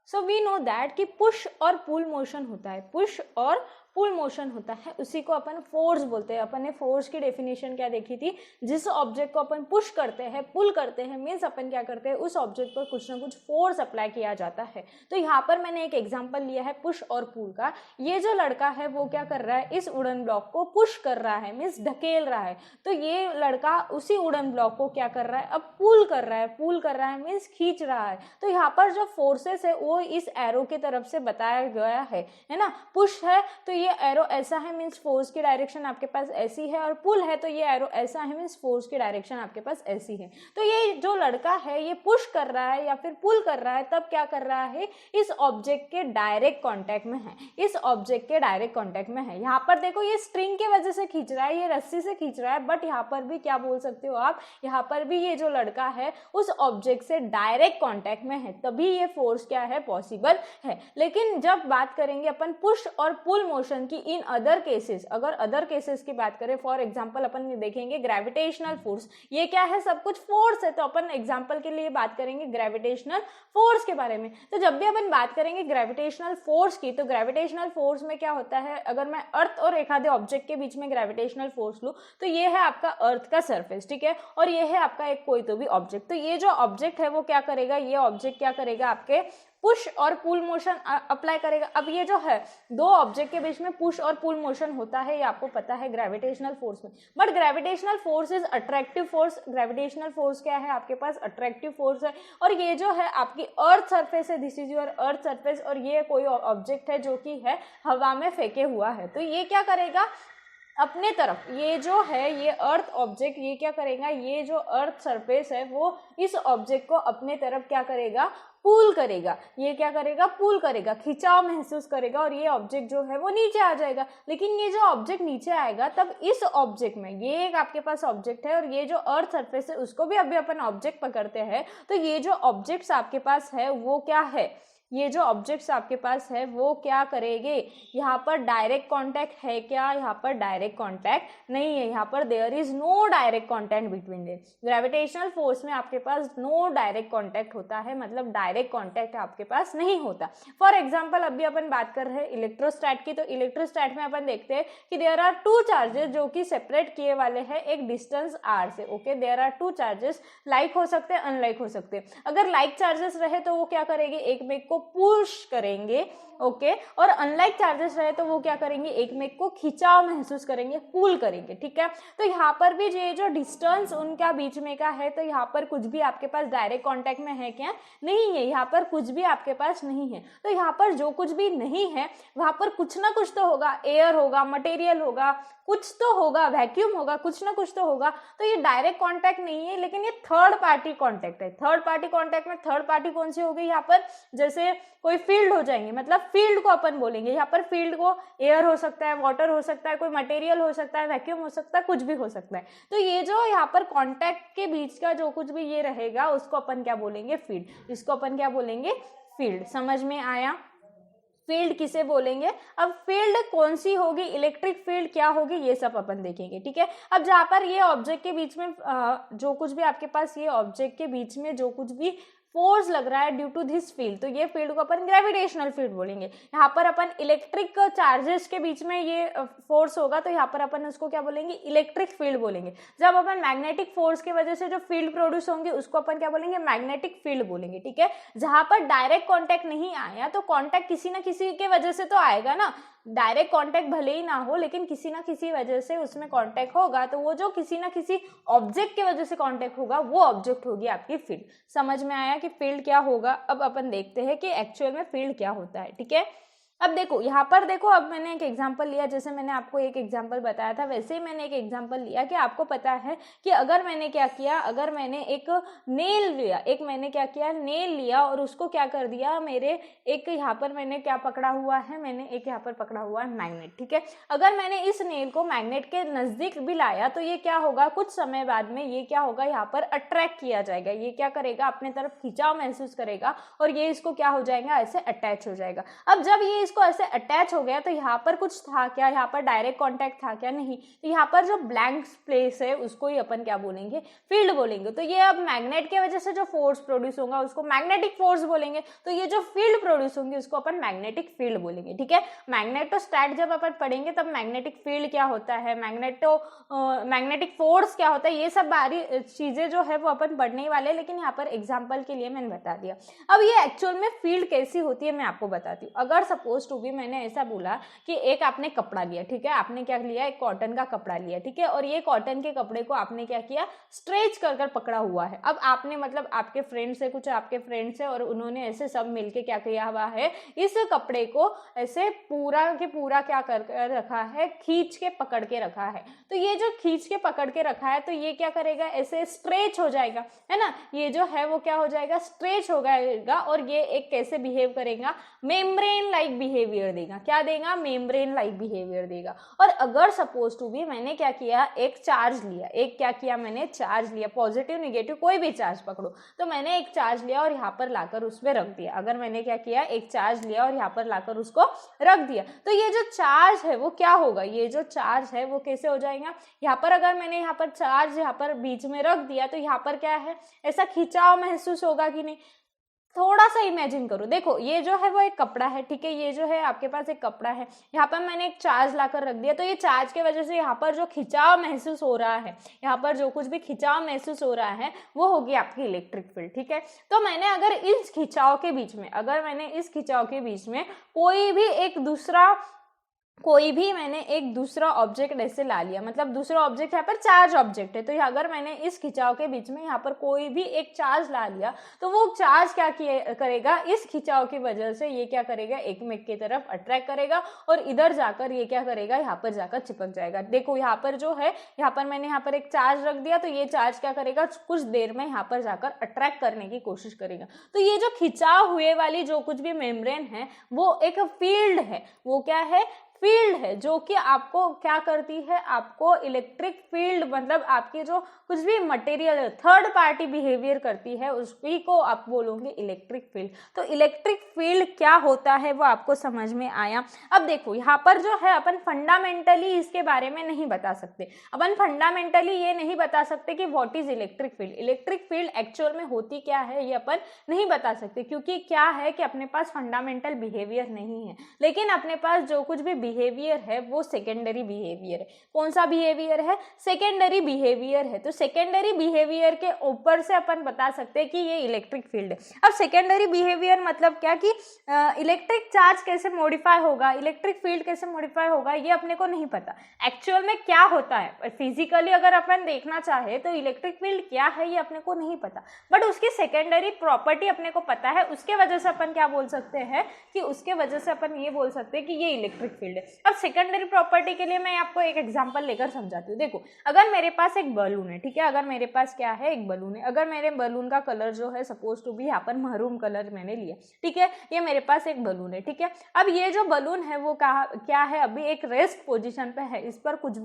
So we know that कि push और पुल motion होता है, पुश और पुल मोशन होता है, उसी को अपन फोर्स बोलते हैं। अपन ने फोर्स की डेफिनेशन क्या देखी थी, जिस ऑब्जेक्ट को अपन पुश करते हैं, पुल करते हैं, मीन्स अपन क्या करते हैं, उस ऑब्जेक्ट पर कुछ ना कुछ फोर्स अप्लाई किया जाता है। तो यहाँ पर मैंने एक एग्जांपल लिया है पुश और पुल का। ये जो लड़का है वो क्या कर रहा है, इस वुडन ब्लॉक को पुश कर रहा है, मीन्स ढकेल रहा है। तो ये लड़का उसी वुडन ब्लॉक को क्या कर रहा है, अब पुल कर रहा है, पुल कर रहा है मीन्स खींच रहा है। तो यहाँ पर जो फोर्सेस है वो इस एरो की तरफ से बताया गया है ना। पुश है तो ये एरो ऐसा है, मीन्स फोर्स की डायरेक्शन आपके पास ऐसी है, और पुल है तो ये एरो ऐसा है, मीन्स फोर्स की डायरेक्शन आपके पास ऐसी है। तो ये जो लड़का है ये पुश कर रहा है या फिर पुल कर रहा है, तब क्या कर रहा है, इस ऑब्जेक्ट के डायरेक्ट कांटेक्ट में है, इस ऑब्जेक्ट के डायरेक्ट कांटेक्ट में है। यहाँ पर देखो ये स्ट्रिंग की वजह से खींच रहा है, ये रस्सी से खींच रहा है, बट यहाँ पर भी क्या बोल सकते हो आप, यहाँ पर भी ये जो लड़का है उस ऑब्जेक्ट से डायरेक्ट कांटेक्ट में है, तभी ये फोर्स क्या है, पॉसिबल है। लेकिन जब बात करेंगे अपन पुश और पुल मोशन की इन अदर केसेस, अगर अदर केसेस की बात करें, फॉर एग्जांपल अपन देखेंगे ग्रेविटेशनल फोर्स, ये क्या है, सब कुछ फोर्स है, तो अपन एग्जांपल के लिए बात करेंगे ग्रेविटेशनल फोर्स के बारे में। तो जब भी अपन बात करेंगे ग्रेविटेशनल फोर्स की, तो ग्रेविटेशनल फोर्स में क्या होता है, अगर मैं अर्थ और एक आधे ऑब्जेक्ट के बीच में ग्रेविटेशनल फोर्स लूँ, तो ये है आपका अर्थ का सरफेस, ठीक है, और ये है आपका एक कोई तो भी ऑब्जेक्ट। तो ये जो ऑब्जेक्ट है वो क्या करेगा, ये ऑब्जेक्ट क्या करेगा, आपके पुश और पुल मोशन अप्लाई करेगा। अब ये जो है दो ऑब्जेक्ट के बीच में पुश और पुल मोशन होता है, ये आपको पता है ग्रेविटेशनल फोर्स में। But gravitational force is attractive force, gravitational force क्या है आपके पास, अट्रैक्टिव फोर्स है। और ये जो है आपकी अर्थ सरफेस है, this is your earth surface, और ये कोई ऑब्जेक्ट है जो कि है हवा में फेंके हुआ है। तो ये क्या करेगा, अपने तरफ, ये जो है ये अर्थ ऑब्जेक्ट, ये क्या करेगा, ये जो अर्थ सरफेस है वो इस ऑब्जेक्ट को अपने तरफ क्या करेगा, पुल करेगा। ये क्या करेगा, पुल करेगा, खिंचाव महसूस करेगा, और ये ऑब्जेक्ट जो है वो नीचे आ जाएगा। लेकिन ये जो ऑब्जेक्ट नीचे आएगा, तब इस ऑब्जेक्ट में, ये एक आपके पास ऑब्जेक्ट है और ये जो अर्थ सरफेस है उसको भी अभी अपन ऑब्जेक्ट पकड़ते हैं, तो ये जो ऑब्जेक्ट्स आपके पास है वो क्या है, ये जो ऑब्जेक्ट्स आपके पास है वो क्या करेंगे, यहाँ पर डायरेक्ट कांटेक्ट है क्या, यहाँ पर डायरेक्ट कांटेक्ट नहीं है, यहाँ पर there is no direct contact between them. Gravitational force में आपके पास नो डायरेक्ट कांटेक्ट होता है, मतलब डायरेक्ट कांटेक्ट आपके पास नहीं होता। फॉर एग्जांपल अभी अपन बात कर रहे हैं इलेक्ट्रोस्टैट की, तो इलेक्ट्रोस्टैट में अपन देखते हैं कि देयर आर टू चार्जेस जो कि सेपरेट किए वाले हैं एक डिस्टेंस r से। Okay, there are two charges, like हो सकते हैं, अनलाइक हो सकते हैं। अगर लाइक चार्जेस रहे तो वो क्या करेंगे, एक मेक को पुश करेंगे, ओके, और अनलाइक चार्जेस रहे तो वो क्या करेंगे, एक मेक को खिंचाव महसूस करेंगे, पुल करेंगे, ठीक है। तो यहाँ पर भी ये जो डिस्टेंस उनका बीच में का है, तो यहाँ पर कुछ भी आपके पास डायरेक्ट कांटेक्ट में है क्या, नहीं है, यहाँ पर कुछ भी आपके पास नहीं है। तो यहाँ पर जो कुछ भी नहीं है वहां पर कुछ ना कुछ तो होगा, एयर होगा, मटेरियल होगा, कुछ तो होगा, वैक्यूम होगा, कुछ ना कुछ तो होगा। तो ये डायरेक्ट कांटेक्ट नहीं है, लेकिन ये थर्ड पार्टी कांटेक्ट है। थर्ड पार्टी कांटेक्ट में थर्ड पार्टी कौन सी होगी, यहाँ पर जैसे कोई फील्ड हो जाएंगे, मतलब फील्ड को अपन बोलेंगे, यहाँ पर फील्ड को एयर हो सकता है, वाटर हो सकता है, कोई मटेरियल हो सकता है, वैक्यूम हो सकता है, कुछ भी हो सकता है। तो ये जो यहाँ पर कांटेक्ट के बीच का जो कुछ भी ये रहेगा उसको अपन क्या बोलेंगे, फील्ड। इसको अपन क्या बोलेंगे, फील्ड। समझ में आया, फील्ड किसे बोलेंगे। अब फील्ड कौन सी होगी, इलेक्ट्रिक फील्ड क्या होगी, ये सब अपन देखेंगे, ठीक है। अब जहाँ पर ये ऑब्जेक्ट के बीच में जो कुछ भी आपके पास ये ऑब्जेक्ट के बीच में जो कुछ भी फोर्स लग रहा है ड्यू टू दिस फील्ड, तो ये फील्ड को अपन ग्रेविटेशनल फील्ड बोलेंगे। यहाँ पर अपन इलेक्ट्रिक चार्जेस के बीच में ये फोर्स होगा, तो यहाँ पर अपन उसको क्या बोलेंगे, इलेक्ट्रिक फील्ड बोलेंगे। जब अपन मैग्नेटिक फोर्स की वजह से जो फील्ड प्रोड्यूस होंगे उसको अपन क्या बोलेंगे, मैग्नेटिक फील्ड बोलेंगे, ठीक है। जहाँ पर डायरेक्ट कॉन्टैक्ट नहीं आया, तो कॉन्टैक्ट किसी ना किसी के वजह से तो आएगा ना, डायरेक्ट कांटेक्ट भले ही ना हो लेकिन किसी ना किसी वजह से उसमें कांटेक्ट होगा, तो वो जो किसी ना किसी ऑब्जेक्ट की वजह से कांटेक्ट होगा वो ऑब्जेक्ट होगी आपकी फील्ड। समझ में आया कि फील्ड क्या होगा। अब अपन देखते हैं कि एक्चुअल में फील्ड क्या होता है, ठीक है। अब देखो यहाँ पर देखो, अब मैंने एक एग्जांपल लिया, जैसे मैंने आपको एक एग्जांपल बताया था वैसे ही मैंने एक एग्जांपल लिया कि आपको पता है कि अगर मैंने क्या किया, अगर मैंने एक नेल लिया, एक मैंने क्या किया, नेल लिया और उसको क्या कर दिया, मेरे एक यहाँ पर मैंने क्या पकड़ा हुआ है, मैंने एक यहाँ पर पकड़ा हुआ है मैग्नेट, ठीक है। अगर मैंने इस नेल को मैग्नेट के नजदीक भी लाया तो ये क्या होगा, कुछ समय बाद में ये क्या होगा, यहाँ पर अट्रैक्ट किया जाएगा, ये क्या करेगा, अपने तरफ खिंचाव महसूस करेगा और ये इसको क्या हो जाएगा, ऐसे अटैच हो जाएगा। अब जब ये इसको ऐसे अटैच हो गया तो यहाँ पर कुछ था क्या, यहाँ पर डायरेक्ट कॉन्टैक्ट था क्या, नहीं। तो यहाँ पर जो ब्लैंक प्लेस है उसको ही अपन क्या बोलेंगे, फील्ड बोलेंगे। तो ये अब मैग्नेट की वजह से जो फोर्स प्रोड्यूस होगा उसको मैग्नेटिक फोर्स बोलेंगे। तो ये जो फील्ड प्रोड्यूस होंगे उसको अपन मैग्नेटिक फील्ड बोलेंगे, ठीक है। मैग्नेटोस्टैट जब अपन पढ़ेंगे तब मैग्नेटिक फील्ड क्या होता है, मैग्नेटिक फोर्स क्या होता है, ये सब बारी चीजें जो है वो अपन पढ़ने वाले हैं, लेकिन यहाँ पर एग्जाम्पल के लिए मैंने बता दिया। अब ये एक्चुअल में फील्ड कैसी होती है मैं आपको बताती हूँ। अगर सपोज टू बी मैंने ऐसा बोला कि एक आपने कपड़ा लिया, ठीक है, आपने क्या लिया, एक कॉटन का कपड़ा लिया, ठीक है, और ये कॉटन के कपड़े को आपने क्या किया, स्ट्रेच कर कर पकड़ा हुआ है। अब आपने मतलब आपके फ्रेंड से, कुछ आपके फ्रेंड्स है और उन्होंने ऐसे सब मिलके क्या किया हुआ है, इस कपड़े को ऐसे पूरा के पूरा क्या कर रखा है, खींच के पकड़ के रखा है। तो ये जो खींच के पकड़ के रखा है तो ये क्या करेगा, ऐसे स्ट्रेच हो जाएगा, है ना, ये जो है वो क्या हो जाएगा, स्ट्रेच हो जाएगा। और ये एक कैसे बिहेव करेगा, मेम्ब्रेन लाइक बिहेवियर देगा। क्या देगा, मेम्ब्रेन लाइक बिहेवियर देगा। और अगर सपोज टू बी मैंने क्या किया, एक चार्ज लिया, एक क्या किया मैंने, चार्ज लिया, पॉजिटिव निगेटिव कोई भी चार्ज पकड़ो, तो मैंने एक चार्ज लिया और यहाँ पर लाकर उस पर रख दिया। अगर मैंने क्या किया, एक चार्ज लिया और यहाँ पर लाकर उसको रख दिया, तो ये जो चार्ज है वो क्या होगा, ये जो चार्ज है वो कैसे हो जाएगा, यहाँ पर अगर मैंने यहाँ पर चार्ज यहाँ पर बीच में रख दिया तो यहाँ पर क्या है, ऐसा खिंचाव महसूस होगा कि नहीं। थोड़ा सा इमेजिन करो, देखो ये जो है वो एक कपड़ा है, ठीक है, ये जो है आपके पास एक कपड़ा है, यहाँ पर मैंने एक चार्ज लाकर रख दिया, तो ये चार्ज के वजह से यहाँ पर जो खिंचाव महसूस हो रहा है, यहाँ पर जो कुछ भी खिंचाव महसूस हो रहा है वो होगी आपकी इलेक्ट्रिक फील्ड, ठीक है। तो मैंने अगर इस खिंचाव के बीच में, अगर मैंने इस खिंचाव के बीच में कोई भी मैंने एक दूसरा ऑब्जेक्ट ऐसे ला लिया, मतलब दूसरा ऑब्जेक्ट यहाँ पर चार्ज ऑब्जेक्ट है, तो अगर मैंने इस खिंचाव के बीच में यहाँ पर कोई भी एक चार्ज ला लिया तो वो चार्ज क्या करेगा, इस खिंचाव की वजह से ये क्या करेगा, एक में की तरफ अट्रैक्ट करेगा और इधर जाकर ये क्या करेगा, यहाँ पर जाकर चिपक जाएगा। देखो यहाँ पर जो है, यहाँ पर मैंने यहाँ पर एक चार्ज रख दिया, तो ये चार्ज क्या करेगा, कुछ देर में यहाँ पर जाकर अट्रैक्ट करने की कोशिश करेगा। तो ये जो खिंचाव हुए वाली जो कुछ भी मेम्ब्रेन है वो एक फील्ड है, वो क्या है, फील्ड है, जो कि आपको क्या करती है, आपको इलेक्ट्रिक फील्ड, मतलब आपकी जो कुछ भी मटेरियल थर्ड पार्टी बिहेवियर करती है उसी को आप बोलोगे इलेक्ट्रिक फील्ड। तो इलेक्ट्रिक फील्ड क्या होता है वो आपको समझ में आया। अब देखो यहाँ पर जो है अपन फंडामेंटली इसके बारे में नहीं बता सकते, अपन फंडामेंटली ये नहीं बता सकते कि what is electric field, electric field actual में होती क्या है ये अपन नहीं बता सकते, क्योंकि क्या है कि अपने पास फंडामेंटल बिहेवियर नहीं है, लेकिन अपने पास जो कुछ भी बिहेवियर है वो सेकेंडरी बिहेवियर है। कौन सा बिहेवियर है, सेकेंडरी बिहेवियर है। तो सेकेंडरी बिहेवियर के ऊपर से अपन बता सकते हैं कि ये इलेक्ट्रिक फील्ड है। अब सेकेंडरी बिहेवियर मतलब क्या कि इलेक्ट्रिक चार्ज कैसे मॉडिफाई होगा, इलेक्ट्रिक फील्ड कैसे मॉडिफाई होगा, ये अपने को नहीं पता एक्चुअल में क्या होता है। फिजिकली अगर अपन देखना चाहे तो इलेक्ट्रिक फील्ड क्या है ये अपने को नहीं पता, बट उसकी सेकेंडरी प्रॉपर्टी अपने को पता है। उसके वजह से अपन क्या बोल सकते हैं कि उसके वजह से अपन ये बोल सकते हैं कि ये इलेक्ट्रिक फील्ड है। अब सेकेंडरी प्रॉपर्टी के लिए मैं आपको एक एग्जांपल लेकर समझाती हूँ। देखो अगर मेरे पास एक बलून है, ठीक है, अगर मेरे पास क्या है, एक बलून है, अगर मेरे बलून का कलर जो है सपोज टू बी यहाँ पर महरूम कलर मैंने लिया, ठीक है, ये मेरे पास एक बलून है, ठीक है। अब ये जो बलून है वो क्या है, अभी एक रेस्ट पोजीशन पे है, इस पर कुछ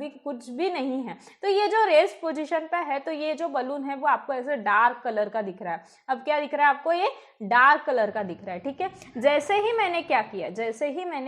भी नहीं है। तो ये जो रेस्ट पोजीशन पे है, तो ये जो बलून है वो आपको ऐसे डार्क कलर का दिख रहा है। अब क्या दिख रहा है आपको, ये डार्क कलर का दिख रहा है, ठीक है। जैसे ही मैंने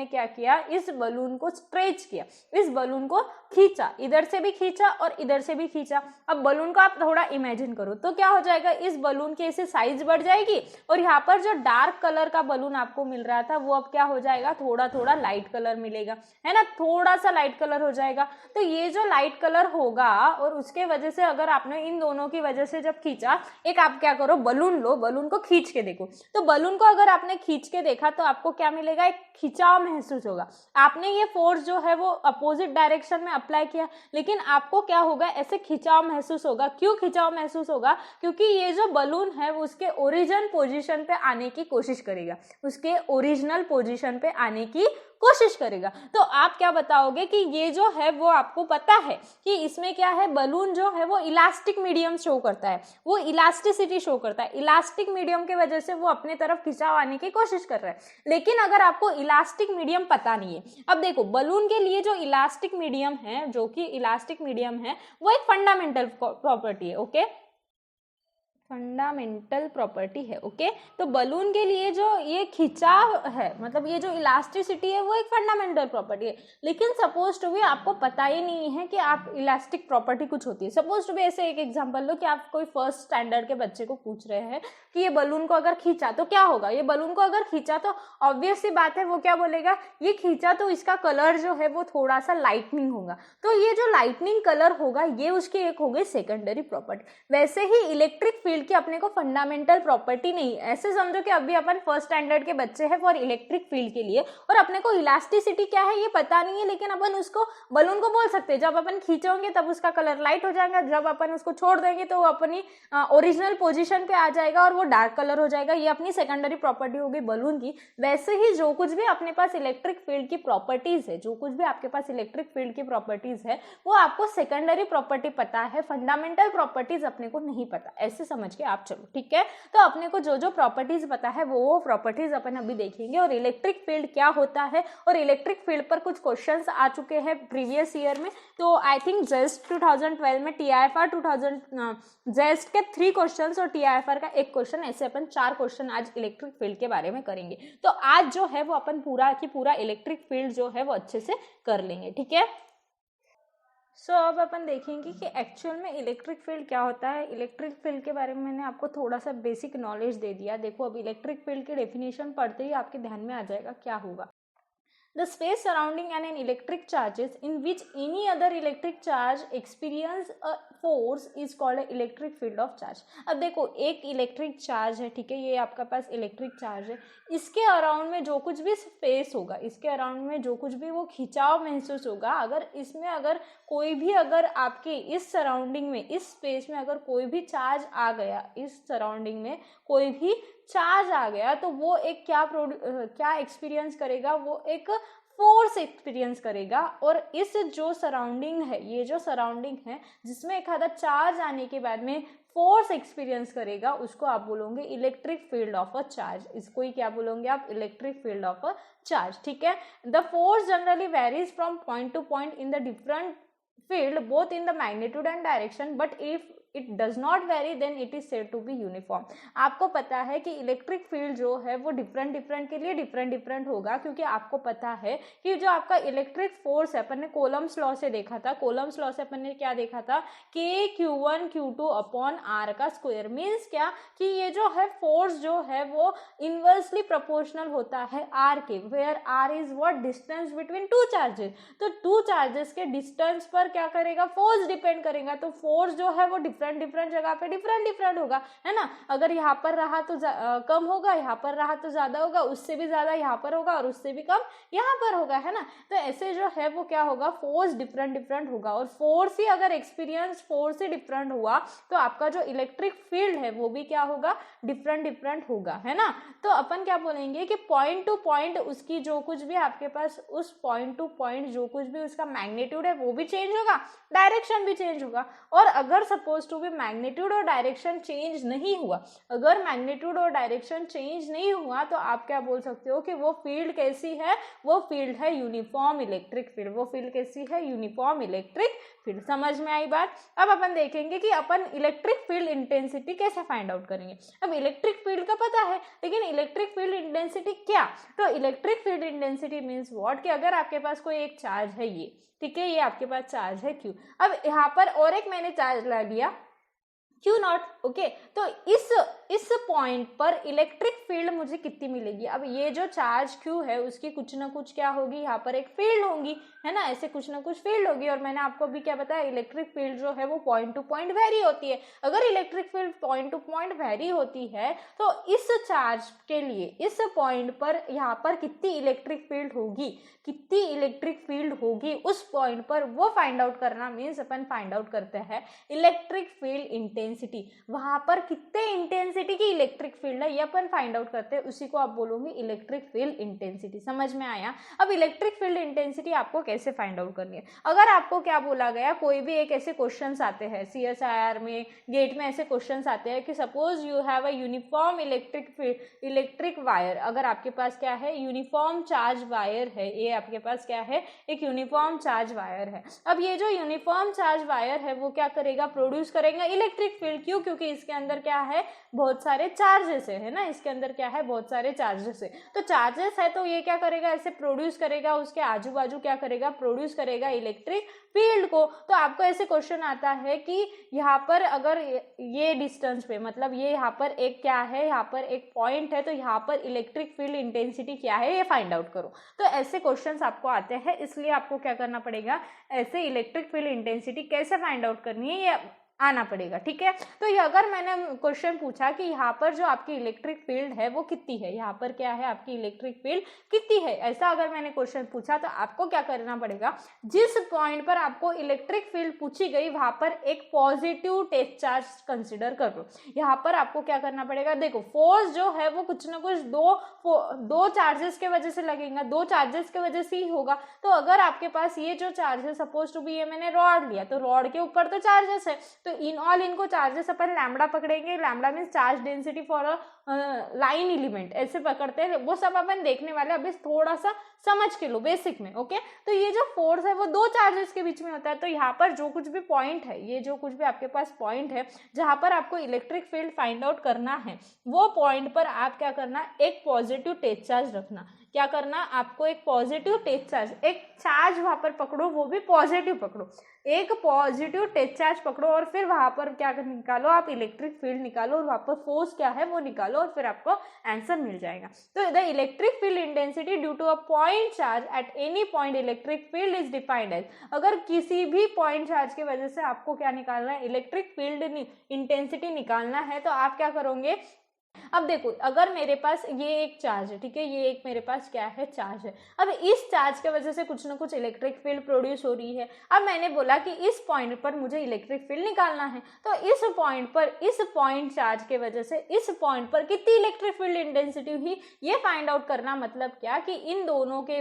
क्या किया, इस बलून को स्ट्रेच किया, इस बलून को खींचा, इधर से भी खींचा और इधर से भी खींचा। अब बलून को आप थोड़ा इमेजिन करो तो क्या हो जाएगा, इस बलून की ऐसे साइज बढ़ जाएगी और यहाँ पर जो डार्क कलर का बलून आपको मिल रहा था वो अब क्या हो जाएगा, थोड़ा थोड़ा लाइट कलर मिलेगा, है ना, थोड़ा सा लाइट कलर हो जाएगा। तो ये जो लाइट कलर होगा और उसके वजह से अगर आपने इन दोनों की वजह से जब खींचा, एक आप क्या करो, बलून लो, बलून को खींच के देखो। तो बलून को अगर आपने खींच के देखा तो आपको क्या मिलेगा, एक खिंचाव महसूस होगा। आपने ये फोर्स जो है वो अपोजिट डायरेक्शन में अप्लाई किया, लेकिन आपको क्या होगा, ऐसे खिंचाव महसूस होगा। क्यों खिंचाव महसूस होगा, क्योंकि ये जो बलून है वो उसके ओरिजिनल पोजीशन पे आने की कोशिश करेगा, उसके ओरिजिनल पोजीशन पे आने की कोशिश करेगा। तो आप क्या बताओगे कि ये जो है वो आपको पता है कि इसमें क्या है, बलून जो है वो इलास्टिक मीडियम शो करता है, वो इलास्टिसिटी शो करता है, इलास्टिक मीडियम की वजह से वो अपने तरफ खिंचाव आने की कोशिश कर रहा है। लेकिन अगर आपको इलास्टिक मीडियम पता नहीं है, अब देखो बलून के लिए जो इलास्टिक मीडियम है, जो कि इलास्टिक मीडियम है वो एक फंडामेंटल प्रॉपर्टी है, ओके। फंडामेंटल प्रॉपर्टी है। ओके, तो बलून के लिए जो ये खिंचाव है, मतलब ये जो इलास्टिसिटी है वो एक फंडामेंटल प्रॉपर्टी है। लेकिन सपोज टू बी आपको पता ही नहीं है कि आप इलास्टिक प्रॉपर्टी कुछ होती है। सपोज टू बी ऐसे एक एग्जांपल लो कि आप कोई फर्स्ट स्टैंडर्ड के बच्चे को पूछ रहे हैं कि ये बलून को अगर खींचा तो क्या होगा, ये बलून को अगर खींचा तो ऑब्वियस सी बात है वो क्या बोलेगा, ये खींचा तो इसका कलर जो है वो थोड़ा सा लाइटनिंग होगा। तो ये जो लाइटनिंग कलर होगा ये उसकी एक हो गई सेकेंडरी प्रॉपर्टी। वैसे ही इलेक्ट्रिक फील्ड की अपने को फंडामेंटल प्रॉपर्टी नहीं, ऐसे समझो कि अभी अपन फर्स्ट स्टैंडर्ड के बच्चे हैं फॉर इलेक्ट्रिक फील्ड के लिए, और अपने को इलास्टिसिटी क्या है ये पता नहीं है, लेकिन अपन उसको बलून को बोल सकते हैं जब अपन खींचोगे तब उसका कलर लाइट हो जाएगा, जब अपन उसको छोड़ देंगे तो वो अपनी ओरिजिनल पोजीशन पे आ जाएगा और वो डार्क कलर हो जाएगा। ये अपनी सेकेंडरी प्रॉपर्टी होगी बलून की। वैसे ही जो कुछ भी अपने पास इलेक्ट्रिक फील्ड की प्रॉपर्टीज है, जो कुछ भी आपके पास इलेक्ट्रिक फील्ड की प्रॉपर्टीज है वो आपको सेकेंडरी प्रॉपर्टी पता है, फंडामेंटल प्रॉपर्टीज अपने को नहीं पता, ऐसे समझ के आप चलो, ठीक है। तो अपने को जो जो प्रॉपर्टीज पता है वो प्रॉपर्टीज अपन अभी देखेंगे, और इलेक्ट्रिक फील्ड क्या होता है, और इलेक्ट्रिक फील्ड पर कुछ क्वेश्चंस आ चुके हैं प्रीवियस ईयर में। तो आई थिंक जेस्ट 2012 में TIFR 2000 जेस्ट के 3 क्वेश्चंस और TIFR का 1 क्वेश्चन, ऐसे अपन 4 क्वेश्चन आज इलेक्ट्रिक फील्ड के बारे में करेंगे। तो आज जो है वो अपन पूरा की पूरा इलेक्ट्रिक फील्ड जो है वो अच्छे से कर लेंगे, ठीक है। सो अब अपन देखेंगे कि एक्चुअल में इलेक्ट्रिक फील्ड क्या होता है। इलेक्ट्रिक फील्ड के बारे में मैंने आपको थोड़ा सा बेसिक नॉलेज दे दिया। देखो अब इलेक्ट्रिक फील्ड की डेफिनेशन पढ़ते ही आपके ध्यान में आ जाएगा क्या होगा। The space surrounding an electric charges in which any other electric charge experience a force is called a electric field of charge। अब देखो एक इलेक्ट्रिक चार्ज है, ठीक है, ये आपका पास इलेक्ट्रिक चार्ज है, इसके अराउंड में जो कुछ भी स्पेस होगा, इसके अराउंड में जो कुछ भी वो खिंचाव महसूस होगा, अगर इसमें अगर कोई भी अगर आपके इस सराउंडिंग में, इस स्पेस में अगर कोई भी चार्ज आ गया, इस सराउंडिंग में कोई भी चार्ज आ गया, तो वो एक क्या एक्सपीरियंस करेगा, वो एक फोर्स एक्सपीरियंस करेगा। और इस जो सराउंडिंग है, ये जो सराउंडिंग है जिसमें एक आधा चार्ज आने के बाद में फोर्स एक्सपीरियंस करेगा, उसको आप बोलोगे electric field of a charge. इसको ही क्या बोलोगे आप, electric field of a charge, ठीक है। The force generally varies from point two point in the different field both in the magnitude and direction, but if it does not vary then it is said to be uniform। आपको पता है कि electric field जो है वो different के लिए different होगा, क्योंकि आपको पता है कि जो आपका इलेक्ट्रिक फोर्स है, अपन ने कोलम्स लॉ से देखा था, कोलम्स लॉ से अपन ने क्या देखा था, Q1 Q2 अपॉन R का स्क्वायर। मीन्स क्या कि ये जो है फोर्स जो है वो इनवर्सली प्रोपोर्शनल होता है R के, where R is what, distance between two charges. तो टू चार्जेस के डिस्टेंस पर क्या करेगा, फोर्स डिपेंड करेगा। तो फोर्स जो है वो डिफरेंट जगह पे डिफरेंट होगा, है ना। अगर यहाँ पर रहा तो कम होगा, यहाँ पर रहा तो ज्यादा होगा, उससे भी ज्यादा यहाँ पर होगा और उससे भी कम यहाँ पर होगा, है ना। तो ऐसे जो है वो क्या होगा, फोर्स डिफरेंट होगा, और फोर्स ही अगर एक्सपीरियंस फोर्स ही डिफरेंट हुआ तो आपका जो इलेक्ट्रिक फील्ड है वो भी क्या होगा, डिफरेंट होगा, है ना। तो अपन क्या बोलेंगे कि पॉइंट टू पॉइंट उसकी जो कुछ भी आपके पास उस पॉइंट टू पॉइंट जो कुछ भी उसका मैग्नीट्यूड है वो भी चेंज होगा, डायरेक्शन भी चेंज होगा। और अगर सपोज टू भी मैग्नीट्यूड और डायरेक्शन चेंज नहीं हुआ, अगर मैग्नीट्यूड और डायरेक्शन चेंज नहीं हुआ तो आप क्या बोल सकते हो कि वो फील्ड कैसी है, वो फील्ड है यूनिफॉर्म इलेक्ट्रिक फील्ड। वो फील्ड कैसी है, यूनिफॉर्म इलेक्ट्रिक फील्ड। समझ में आई बात। अब अपन देखेंगे कि अपन इलेक्ट्रिक फील्ड इंटेंसिटी कैसे फाइंड आउट करेंगे। अब इलेक्ट्रिक फील्ड का पता है, लेकिन इलेक्ट्रिक फील्ड इंटेंसिटी क्या। तो electric field intensity means what, कि अगर आपके पास कोई एक चार्ज है, ये ठीक है, ये आपके पास चार्ज है Q। अब यहाँ पर और एक मैंने चार्ज ला लिया Q0, ओके। तो इस पॉइंट पर इलेक्ट्रिक फील्ड मुझे कितनी मिलेगी। अब ये जो चार्ज Q है उसकी कुछ ना कुछ क्या होगी, यहाँ पर एक फील्ड होगी, है ना, ऐसे कुछ ना कुछ फील्ड होगी। और मैंने आपको भी क्या बताया, इलेक्ट्रिक फील्ड जो है वो पॉइंट टू पॉइंट वेरी होती है। अगर electric field point two point very होती है तो इस चार्ज के लिए इस पॉइंट पर यहाँ पर कितनी इलेक्ट्रिक फील्ड होगी, कितनी इलेक्ट्रिक फील्ड होगी उस पॉइंट पर, वो फाइंड आउट करना मीन्स अपन फाइंड आउट करते हैं इलेक्ट्रिक फील्ड इंटेंसिटी। वहां पर कितने इंटेंसिटी की इलेक्ट्रिक फील्ड है ये अपन फाइंड आउट करते हैं, उसी को आप बोलोगे इलेक्ट्रिक फील्ड इंटेंसिटी। समझ में आया। अब इलेक्ट्रिक फील्ड इंटेंसिटी आपको कैसे फाइंड आउट करनी है। अगर आपको क्या बोला गया, कोई भी एक ऐसे क्वेश्चंस आते हैं CSIR में, गेट में ऐसे क्वेश्चंस आते हैं कि suppose you have a uniform electric wire. अगर आपके पास क्या है, यूनिफॉर्म चार्ज वायर है, ये आपके पास क्या है, एक यूनिफॉर्म चार्ज वायर है। अब ये जो यूनिफॉर्म चार्ज वायर है वो क्या करेगा, प्रोड्यूस करेगा इलेक्ट्रिक फील्ड, क्यों? क्योंकि इसके अंदर क्या है, बहुत सारे चार्जेस है ना, इसके अंदर क्या है, बहुत सारे चार्जेस है। तो चार्जेस है तो ये क्या करेगा, ऐसे प्रोड्यूस करेगा, उसके आजू बाजू क्या करेगा, प्रोड्यूस करेगा इलेक्ट्रिक फील्ड को। तो आपको ऐसे क्वेश्चन आता है कि यहाँ पर अगर ये डिस्टेंस पे, मतलब ये यहाँ पर एक क्या है, यहाँ पर एक पॉइंट है, तो यहाँ पर इलेक्ट्रिक फील्ड इंटेंसिटी क्या है ये फाइंड आउट करो। तो ऐसे क्वेश्चंस आपको आते हैं, इसलिए आपको क्या करना पड़ेगा, ऐसे इलेक्ट्रिक फील्ड इंटेंसिटी कैसे फाइंड आउट करनी है ये आना पड़ेगा, ठीक है। तो ये अगर मैंने क्वेश्चन पूछा कि यहाँ पर जो आपकी इलेक्ट्रिक फील्ड है वो कितनी है, यहाँ पर क्या है आपकी इलेक्ट्रिक फील्ड कितनी है, ऐसा अगर मैंने क्वेश्चन पूछा तो आपको क्या करना पड़ेगा, जिस पॉइंट पर आपको इलेक्ट्रिक फील्ड पूछी गई वहां पर एक पॉजिटिव टेस्ट चार्ज कंसिडर कर लो। यहाँ पर आपको क्या करना पड़ेगा, देखो फोर्स जो है वो कुछ ना कुछ दो चार्जेस के वजह से लगेगा, दो चार्जेस के वजह से ही होगा। तो अगर आपके पास ये जो चार्ज है, सपोज टू बी ये मैंने रॉड लिया, तो रॉड के ऊपर तो चार्जेस है, तो इन ऑल इनको चार्जेस अपन लैम्बडा पकड़ेंगे, lambda means charge density for a line element, ऐसे पकड़ते हैं, वो सब अपन देखने वाले, अभी थोड़ा सा समझ के लो बेसिक में, ओके। तो ये जो फोर्स है वो दो चार्जेस के बीच में होता है। तो यहाँ पर जो कुछ भी पॉइंट है, ये जो कुछ भी आपके पास पॉइंट है जहाँ पर आपको इलेक्ट्रिक फील्ड फाइंड आउट करना है, वो पॉइंट पर आप क्या करना, एक पॉजिटिव टेस्ट चार्ज रखना। क्या करना, आपको एक पॉजिटिव टेस्ट चार्ज, एक चार्ज वहां पर पकड़ो, वो भी पॉजिटिव पकड़ो, एक पॉजिटिव टेस्ट चार्ज पकड़ो और फिर वहां पर क्या निकालो, आप इलेक्ट्रिक फील्ड निकालो और वहां पर फोर्स क्या है वो निकालो और फिर आपको आंसर मिल जाएगा। तो the electric field intensity due to a point charge at any point electric field is defined as, अगर किसी भी पॉइंट चार्ज की वजह से आपको क्या निकालना है, इलेक्ट्रिक फील्ड इंटेंसिटी निकालना है, तो आप क्या करोगे, अब देखो अगर मेरे पास ये एक चार्ज है, ठीक है, ये एक मेरे पास क्या है, चार्ज है। अब इस चार्ज की वजह से कुछ ना कुछ इलेक्ट्रिक फील्ड प्रोड्यूस हो रही है। अब मैंने बोला कि इस पॉइंट पर मुझे इलेक्ट्रिक फील्ड निकालना है, तो इस पॉइंट पर, इस पॉइंट चार्ज के वजह से इस पॉइंट पर कितनी इलेक्ट्रिक फील्ड इंटेंसिटी हुई ये फाइंड आउट करना। मतलब क्या कि इन दोनों के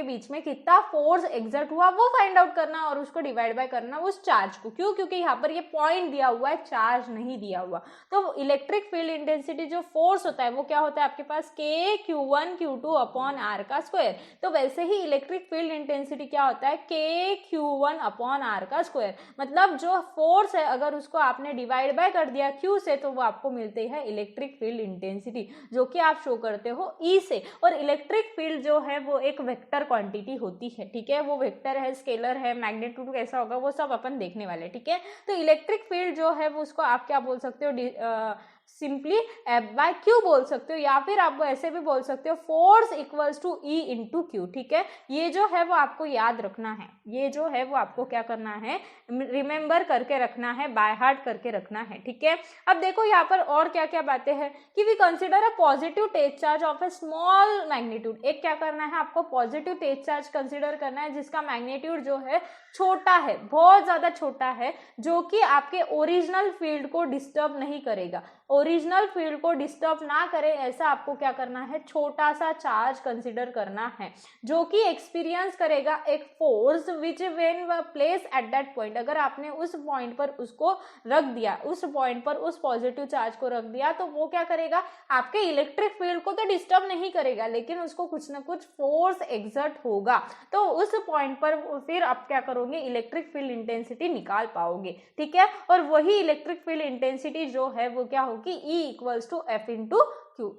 बीच में कितना फोर्स एग्जर्ट हुआ वो फाइंड आउट करना और उसको डिवाइड बाय करना उस चार्ज को। क्यों? क्योंकि यहाँ पर ये पॉइंट दिया हुआ है, चार्ज नहीं दिया हुआ। तो इलेक्ट्रिक फील्ड इंटेंसिटी जो फोर्स होता है वो क्या होता है आपके पास, के Q1 Q2 अपॉन आर का स्क्वायर। तो वैसे ही इलेक्ट्रिक फील्ड इंटेंसिटी क्या होता है, के Q1 अपॉन आर का स्क्वायर। मतलब जो फोर्स है अगर उसको आपने डिवाइड बाय कर दिया Q से, तो वो आपको मिलते हैं इलेक्ट्रिक फील्ड इंटेंसिटी, जो कि आप शो करते हो E से। और इलेक्ट्रिक फील्ड जो है वो एक वेक्टर क्वांटिटी होती है, ठीक है, वो वेक्टर है, स्केलर है, मैग्नीट्यूड कैसा होगा वो सब अपन देखने वाले, ठीक है। तो इलेक्ट्रिक फील्ड जो है वो उसको आप क्या बोल सकते हो, सिंपली F बाय Q बोल सकते हो, या फिर आप ऐसे भी बोल सकते हो force equals to E into Q, ठीक है। ये जो है वो आपको याद रखना है, ये जो है वो आपको क्या करना है, रिमेंबर करके रखना है, बाय हार्ट करके रखना है, ठीक है। अब देखो यहाँ पर और क्या क्या बातें हैं कि we consider a positive test charge of a small magnitude. एक क्या करना है आपको, पॉजिटिव टेस्ट चार्ज कंसिडर करना है जिसका मैग्नीट्यूड जो है छोटा है, बहुत ज्यादा छोटा है, जो कि आपके ओरिजिनल फील्ड को डिस्टर्ब नहीं करेगा, ओरिजिनल फील्ड को डिस्टर्ब ना करे, ऐसा आपको क्या करना है, छोटा सा चार्ज कंसिडर करना है, जो कि एक्सपीरियंस करेगा एक force which when place at that point. अगर आपने उस पॉइंट पर उसको रख दिया, उस पॉइंट पर उस पॉजिटिव चार्ज को रख दिया, तो वो क्या करेगा, आपके इलेक्ट्रिक फील्ड को तो डिस्टर्ब नहीं करेगा, लेकिन उसको कुछ ना कुछ फोर्स एक्सर्ट होगा। तो उस पॉइंट पर फिर आप क्या करोगे, इलेक्ट्रिक फील्ड इंटेंसिटी निकाल पाओगे, ठीक है। और वही इलेक्ट्रिक फील्ड इंटेंसिटी जो है वो क्या होगी, E equals to F into Q।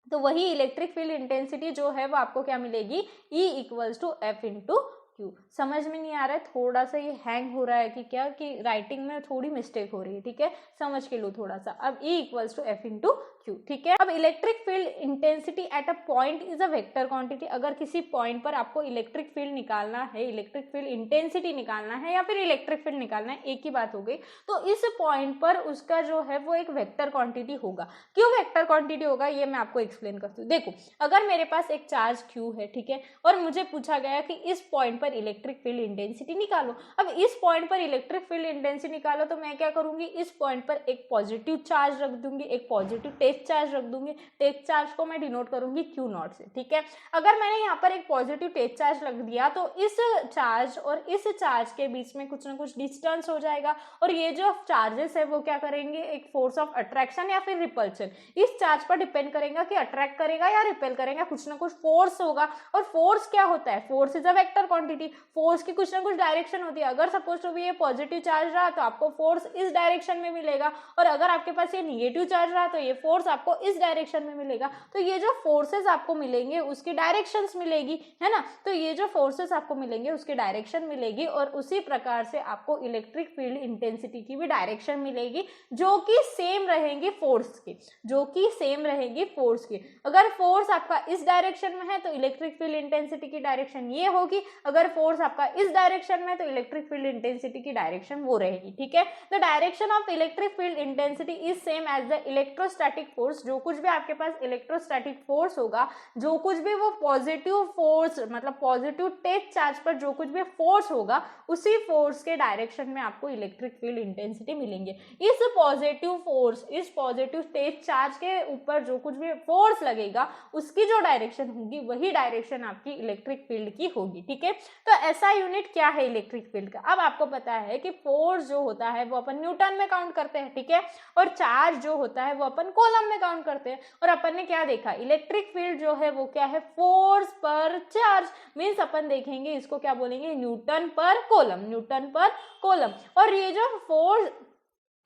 तो वही इलेक्ट्रिक फील्ड इंटेंसिटी जो है वो आपको क्या मिलेगी, E equals to F into Q। समझ में नहीं आ रहा है, थोड़ा सा ये हैंग हो रहा है कि क्या, कि राइटिंग में थोड़ी मिस्टेक हो रही है, ठीक है, समझ के लो थोड़ा सा। अब E equals to F into Q, ठीक है। अब electric field intensity at a point is a vector quantity. अगर किसी पॉइंट पर आपको इलेक्ट्रिक फील्ड निकालना है, इलेक्ट्रिक फील्ड इंटेंसिटी निकालना है या फिर इलेक्ट्रिक फील्ड निकालना है, एक ही बात हो गई, तो इस पॉइंट पर उसका जो है वो एक वेक्टर क्वांटिटी होगा। क्यों वेक्टर क्वांटिटी होगा ये मैं आपको एक्सप्लेन करती हूँ। देखो अगर मेरे पास एक चार्ज Q है, ठीक है, और मुझे पूछा गया कि इस पॉइंट पर इलेक्ट्रिक फील्ड इंटेंसिटी निकालो। अब इस पॉइंट पर इलेक्ट्रिक फील्ड इंटेंसिटी निकालो, तो मैं क्या करूंगी, इस पॉइंट पर एक पॉजिटिव चार्ज रख दूंगी, एक पॉजिटिव टेस्ट टेस्ट चार्ज रख दूंगी, टेस्ट चार्ज को मैं डिनोट करूंगी क्यू नॉट से, ठीक है। अगर मैंने यहाँ पर एक पॉजिटिव टेस्ट चार्ज रख दिया तो इस चार्ज और इस चार्ज के बीच में कुछ ना कुछ डिस्टेंस हो जाएगा, और ये जो चार्जेस है वो क्या करेंगे, एक फोर्स ऑफ अट्रैक्शन या फिर रिपल्शन इस चार्ज पर डिपेंड करेगा कि अट्रैक्ट करेगा या रिपेल करेगा, कुछ ना कुछ फोर्स होगा। और फोर्स क्या होता है, force is a vector quantity, force की कुछ ना कुछ डायरेक्शन होती है। अगर सपोज टू बी ये पॉजिटिव चार्ज रहा तो आपको फोर्स इस डायरेक्शन में मिलेगा, और अगर आपके पास ये निगेटिव चार्ज रहा तो ये फोर्स आपको इस डायरेक्शन में मिलेगा। तो ये जो फोर्सेस आपको मिलेंगे उसकी डायरेक्शंस मिलेगी, है ना। तो ये जो फोर्सेस आपको मिलेंगे उसकी डायरेक्शन मिलेगी, और उसी प्रकार से आपको इलेक्ट्रिक फील्ड इंटेंसिटी की भी डायरेक्शन मिलेगी, जो कि सेम रहेगी फोर्स की, जो कि सेम रहेगी फोर्स की। अगर फोर्स आपका इस डायरेक्शन में है तो इलेक्ट्रिक फील्ड इंटेंसिटी की डायरेक्शन ये होगी, अगर फोर्स आपका इस डायरेक्शन में तो इलेक्ट्रिक फील्ड इंटेंसिटी की डायरेक्शन वो रहेगी, ठीक है। The direction of electric field intensity is same as the electrostatic force. जो कुछ भी आपके पास इलेक्ट्रोस्टैटिक फोर्स होगा, जो कुछ भी वो पॉजिटिव फोर्स मतलब पॉजिटिव टेस्ट चार्ज पर जो कुछ भी फोर्स होगा, उसी फोर्स के डायरेक्शन में आपको इलेक्ट्रिक फील्ड इंटेंसिटी मिलेंगे। इस पॉजिटिव फोर्स, इस पॉजिटिव टेस्ट चार्ज के ऊपर जो कुछ भी फोर्स लगेगा उसकी जो डायरेक्शन होगी वही डायरेक्शन आपकी इलेक्ट्रिक फील्ड की होगी, ठीक है। तो ऐसा यूनिट क्या है इलेक्ट्रिक फील्ड का। अब आपको पता है कि फोर्स जो होता है वो अपन न्यूटन में काउंट करते हैं, ठीक है, और चार्ज जो होता है वो अपन कूलम में काउंट करते हैं। और अपन ने क्या देखा, इलेक्ट्रिक फील्ड जो है वो क्या है, फोर्स पर चार्ज, मीन्स अपन देखेंगे इसको क्या बोलेंगे, न्यूटन पर कूलम, न्यूटन पर कूलम। और ये जो फोर्स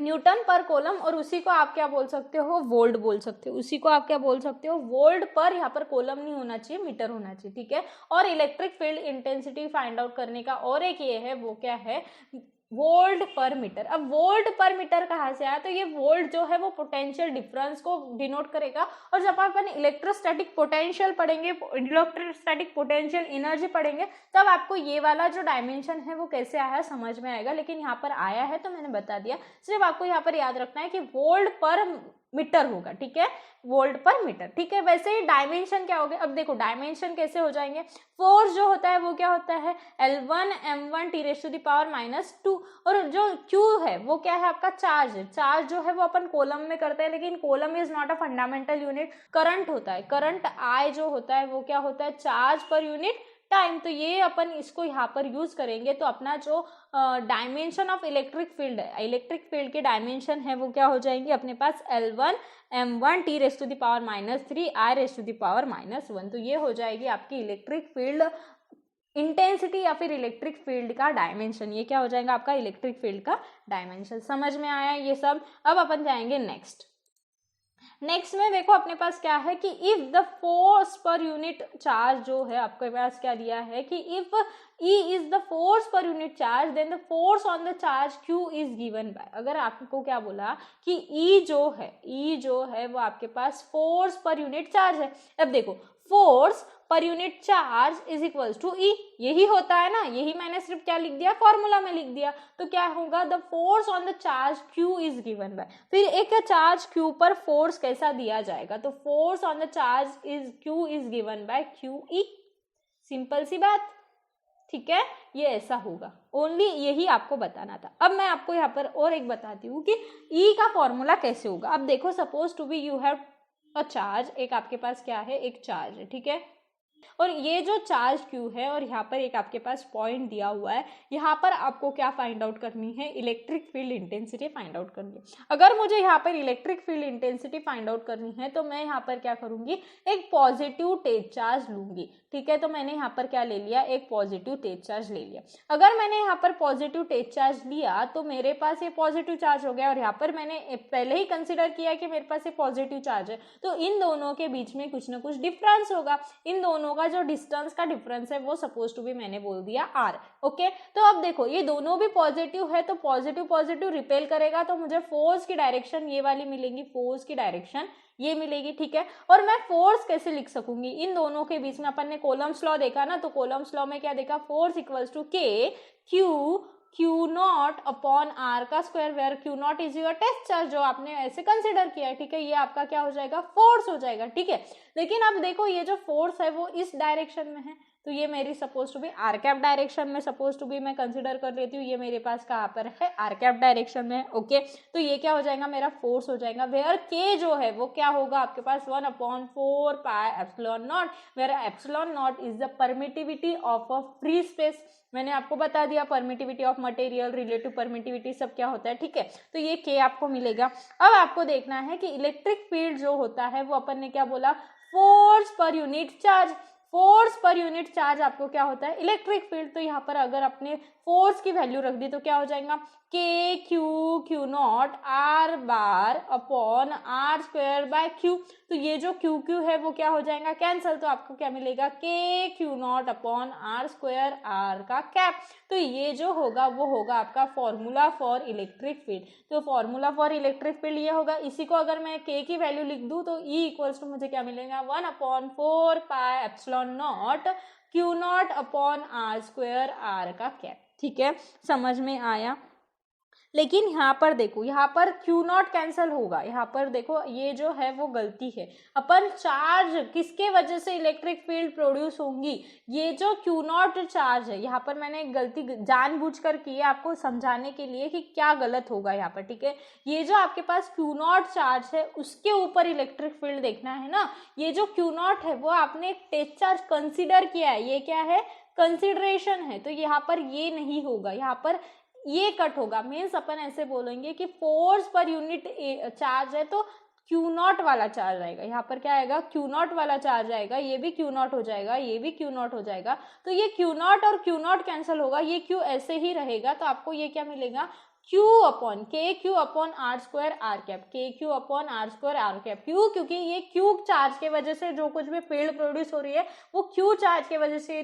न्यूटन पर कूलम, और उसी को आप क्या बोल सकते हो, वोल्ट बोल सकते हो, उसी को आप क्या बोल सकते हो, वोल्ट पर, यहाँ पर कूलम नहीं होना चाहिए, मीटर होना चाहिए, ठीक है। और electric field intensity find out करने का और एक ये है, वो क्या है, वोल्ट पर मीटर। अब वोल्ट पर मीटर कहाँ से आया, तो ये वोल्ट जो है वो पोटेंशियल डिफरेंस को डिनोट करेगा। और जब अपन इलेक्ट्रोस्टैटिक पोटेंशियल पढ़ेंगे, इलेक्ट्रोस्टैटिक पोटेंशियल एनर्जी पढ़ेंगे, तब आपको ये वाला जो डायमेंशन है वो कैसे आया समझ में आएगा। लेकिन यहाँ पर आया है तो मैंने बता दिया, सिर्फ आपको यहाँ पर याद रखना है कि वोल्ट पर मीटर होगा, ठीक है, वोल्ट पर मीटर, ठीक है। वैसे ही डायमेंशन क्या हो गया, अब देखो डायमेंशन कैसे हो जाएंगे, फोर्स जो होता है वो क्या होता है, L1 m1 T⁻⁻², और जो Q है वो क्या है, आपका चार्ज है। चार्ज जो है वो अपन कॉलम में करते हैं, लेकिन column is not a fundamental unit. Current होता है, करंट I जो होता है वो क्या होता है, चार्ज पर यूनिट टाइम। तो ये अपन इसको यहाँ पर यूज करेंगे तो अपना जो डायमेंशन ऑफ इलेक्ट्रिक फील्ड है, इलेक्ट्रिक फील्ड के डायमेंशन है वो क्या हो जाएंगे अपने पास, L1 m1 T⁻³ I⁻⁻1। तो ये हो जाएगी आपकी इलेक्ट्रिक फील्ड इंटेंसिटी या फिर इलेक्ट्रिक फील्ड का डायमेंशन। ये क्या हो जाएगा आपका इलेक्ट्रिक फील्ड का डायमेंशन। समझ में आया ये सब। अब अपन जाएंगे नेक्स्ट में। देखो अपने पास क्या है कि if the force per unit charge जो है आपके पास क्या दिया है कि if E is the force per unit charge then the force on the charge Q is given by। अगर आपको क्या बोला कि E जो है वो आपके पास फोर्स पर यूनिट चार्ज है। अब देखो force per unit charge is equals to E, यही होता है ना, यही मैंने सिर्फ क्या लिख दिया, फॉर्मूला में लिख दिया। तो क्या होगा, the force on the charge Q is given bye. फिर एक चार्ज Q पर फोर्स कैसा दिया जाएगा, तो force on the charge Q is given by QE। Simple सी बात, ठीक है, ये ऐसा होगा। ओनली यही आपको बताना था। अब मैं आपको यहाँ पर और एक बताती हूँ कि E का फॉर्मूला कैसे होगा। अब देखो suppose to be you have a charge, एक आपके पास क्या है, एक चार्ज है, ठीक है, और ये जो चार्ज Q है और यहाँ पर एक आपके पास पॉइंट दिया हुआ है, यहाँ पर आपको क्या फाइंड आउट करनी है, electric field intensity find out करनी है। अगर मुझे यहाँ पर electric field intensity find out करनी है तो मैं यहाँ पर क्या करूँगी, एक पॉजिटिव टेस्ट चार्ज लूंगी, ठीक है। तो मैंने यहाँ पर क्या ले लिया, एक पॉजिटिव टेस्ट चार्ज ले लिया। अगर मैंने यहाँ पर पॉजिटिव टेस्ट चार्ज लिया तो मेरे पास ये पॉजिटिव चार्ज हो गया, और यहाँ पर मैंने पहले ही कंसिडर किया कि मेरे पास ये पॉजिटिव चार्ज है, तो इन दोनों के बीच में कुछ ना कुछ डिफरेंस होगा। इन दोनों का जो डिस्टेंस का डिफरेंस है वो सपोज टू बी मैंने बोल दिया R, ओके। तो अब देखो ये दोनों भी पॉजिटिव है, तो पॉजिटिव पॉजिटिव रिपेल करेगा, तो मुझे फोर्स की डायरेक्शन ये वाली मिलेगी, फोर्स की डायरेक्शन ये मिलेगी, ठीक है। और मैं फोर्स कैसे लिख सकूंगी, इन दोनों के बीच में अपन ने कोलम्स लॉ देखा ना, तो कोलम्स लॉ में क्या देखा, force equals to Q0 upon R का square, where Q0 is your test charge, जो आपने ऐसे कंसिडर किया है, ठीक है। ये आपका क्या हो जाएगा, फोर्स हो जाएगा, ठीक है। लेकिन अब देखो ये जो फोर्स है वो इस डायरेक्शन में है, तो ये मेरी suppose to be R cap direction में सपोज टू बी मैं कंसिडर कर लेती हूँ, ये मेरे पास कहाँ पर है, आर कैप डायरेक्शन में। ओके, तो ये क्या हो जाएगा, मेरा फोर्स हो जाएगा, वेयर के जो है वो क्या होगा आपके पास 1/4 pi epsilon naught, where epsilon naught is the permittivity of a free space. मैंने आपको बता दिया permittivity of material, relative permittivity सब क्या होता है, ठीक है। तो ये के आपको मिलेगा। अब आपको देखना है कि इलेक्ट्रिक फील्ड जो होता है वो अपन ने क्या बोला, force per unit charge. Force per unit charge आपको क्या होता है, इलेक्ट्रिक फील्ड। तो यहाँ पर अगर आपने फोर्स की वैल्यू रख दी तो क्या हो जाएगा, K Q naught R bar upon R square by Q. तो ये जो क्यू क्यू है वो क्या हो जाएगा, कैंसल। तो आपको क्या मिलेगा, K Q naught upon R square R का कैप। तो ये जो होगा वो होगा आपका फॉर्मूला फॉर इलेक्ट्रिक फील्ड। तो फॉर्मूला फॉर इलेक्ट्रिक फील्ड ये होगा। इसी को अगर मैं के की वैल्यू लिख दूं तो ई इक्वल्स टू मुझे क्या मिलेगा, 1/4 pi epsilon naught Q naught upon R square R का कैप। ठीक है, समझ में आया। लेकिन यहाँ पर देखो, यहाँ पर क्यू नॉट कैंसल होगा, यहाँ पर देखो ये जो है वो गलती है। अपन चार्ज किसके वजह से इलेक्ट्रिक फील्ड प्रोड्यूस होंगी, ये जो क्यू नॉट चार्ज है, यहाँ पर मैंने एक गलती जानबूझकर की है आपको समझाने के लिए कि क्या गलत होगा यहाँ पर, ठीक है। ये जो आपके पास क्यू नॉट चार्ज है उसके ऊपर इलेक्ट्रिक फील्ड देखना है ना। ये जो क्यू नॉट है वो आपने एक टेस्ट चार्ज कंसिडर किया है, ये क्या है, कंसिडरेशन है। तो यहाँ पर ये नहीं होगा, यहाँ पर ये कट होगा। मीन्स अपन ऐसे बोलेंगे कि फोर्स पर यूनिट चार्ज है तो क्यू नॉट वाला चार्ज आएगा, यहाँ पर क्या आएगा, क्यू नॉट वाला चार्ज आएगा, ये भी क्यू नॉट हो जाएगा, ये भी क्यू नॉट हो जाएगा। तो ये क्यू नॉट और क्यू नॉट कैंसिल होगा, ये क्यू ऐसे ही रहेगा। तो आपको ये क्या मिलेगा, Q upon k Q upon R square R cap, k Q upon R square R cap. Q क्योंकि ये क्यू चार्ज के वजह से जो कुछ भी फील्ड प्रोड्यूस हो रही है वो क्यू चार्ज के वजह से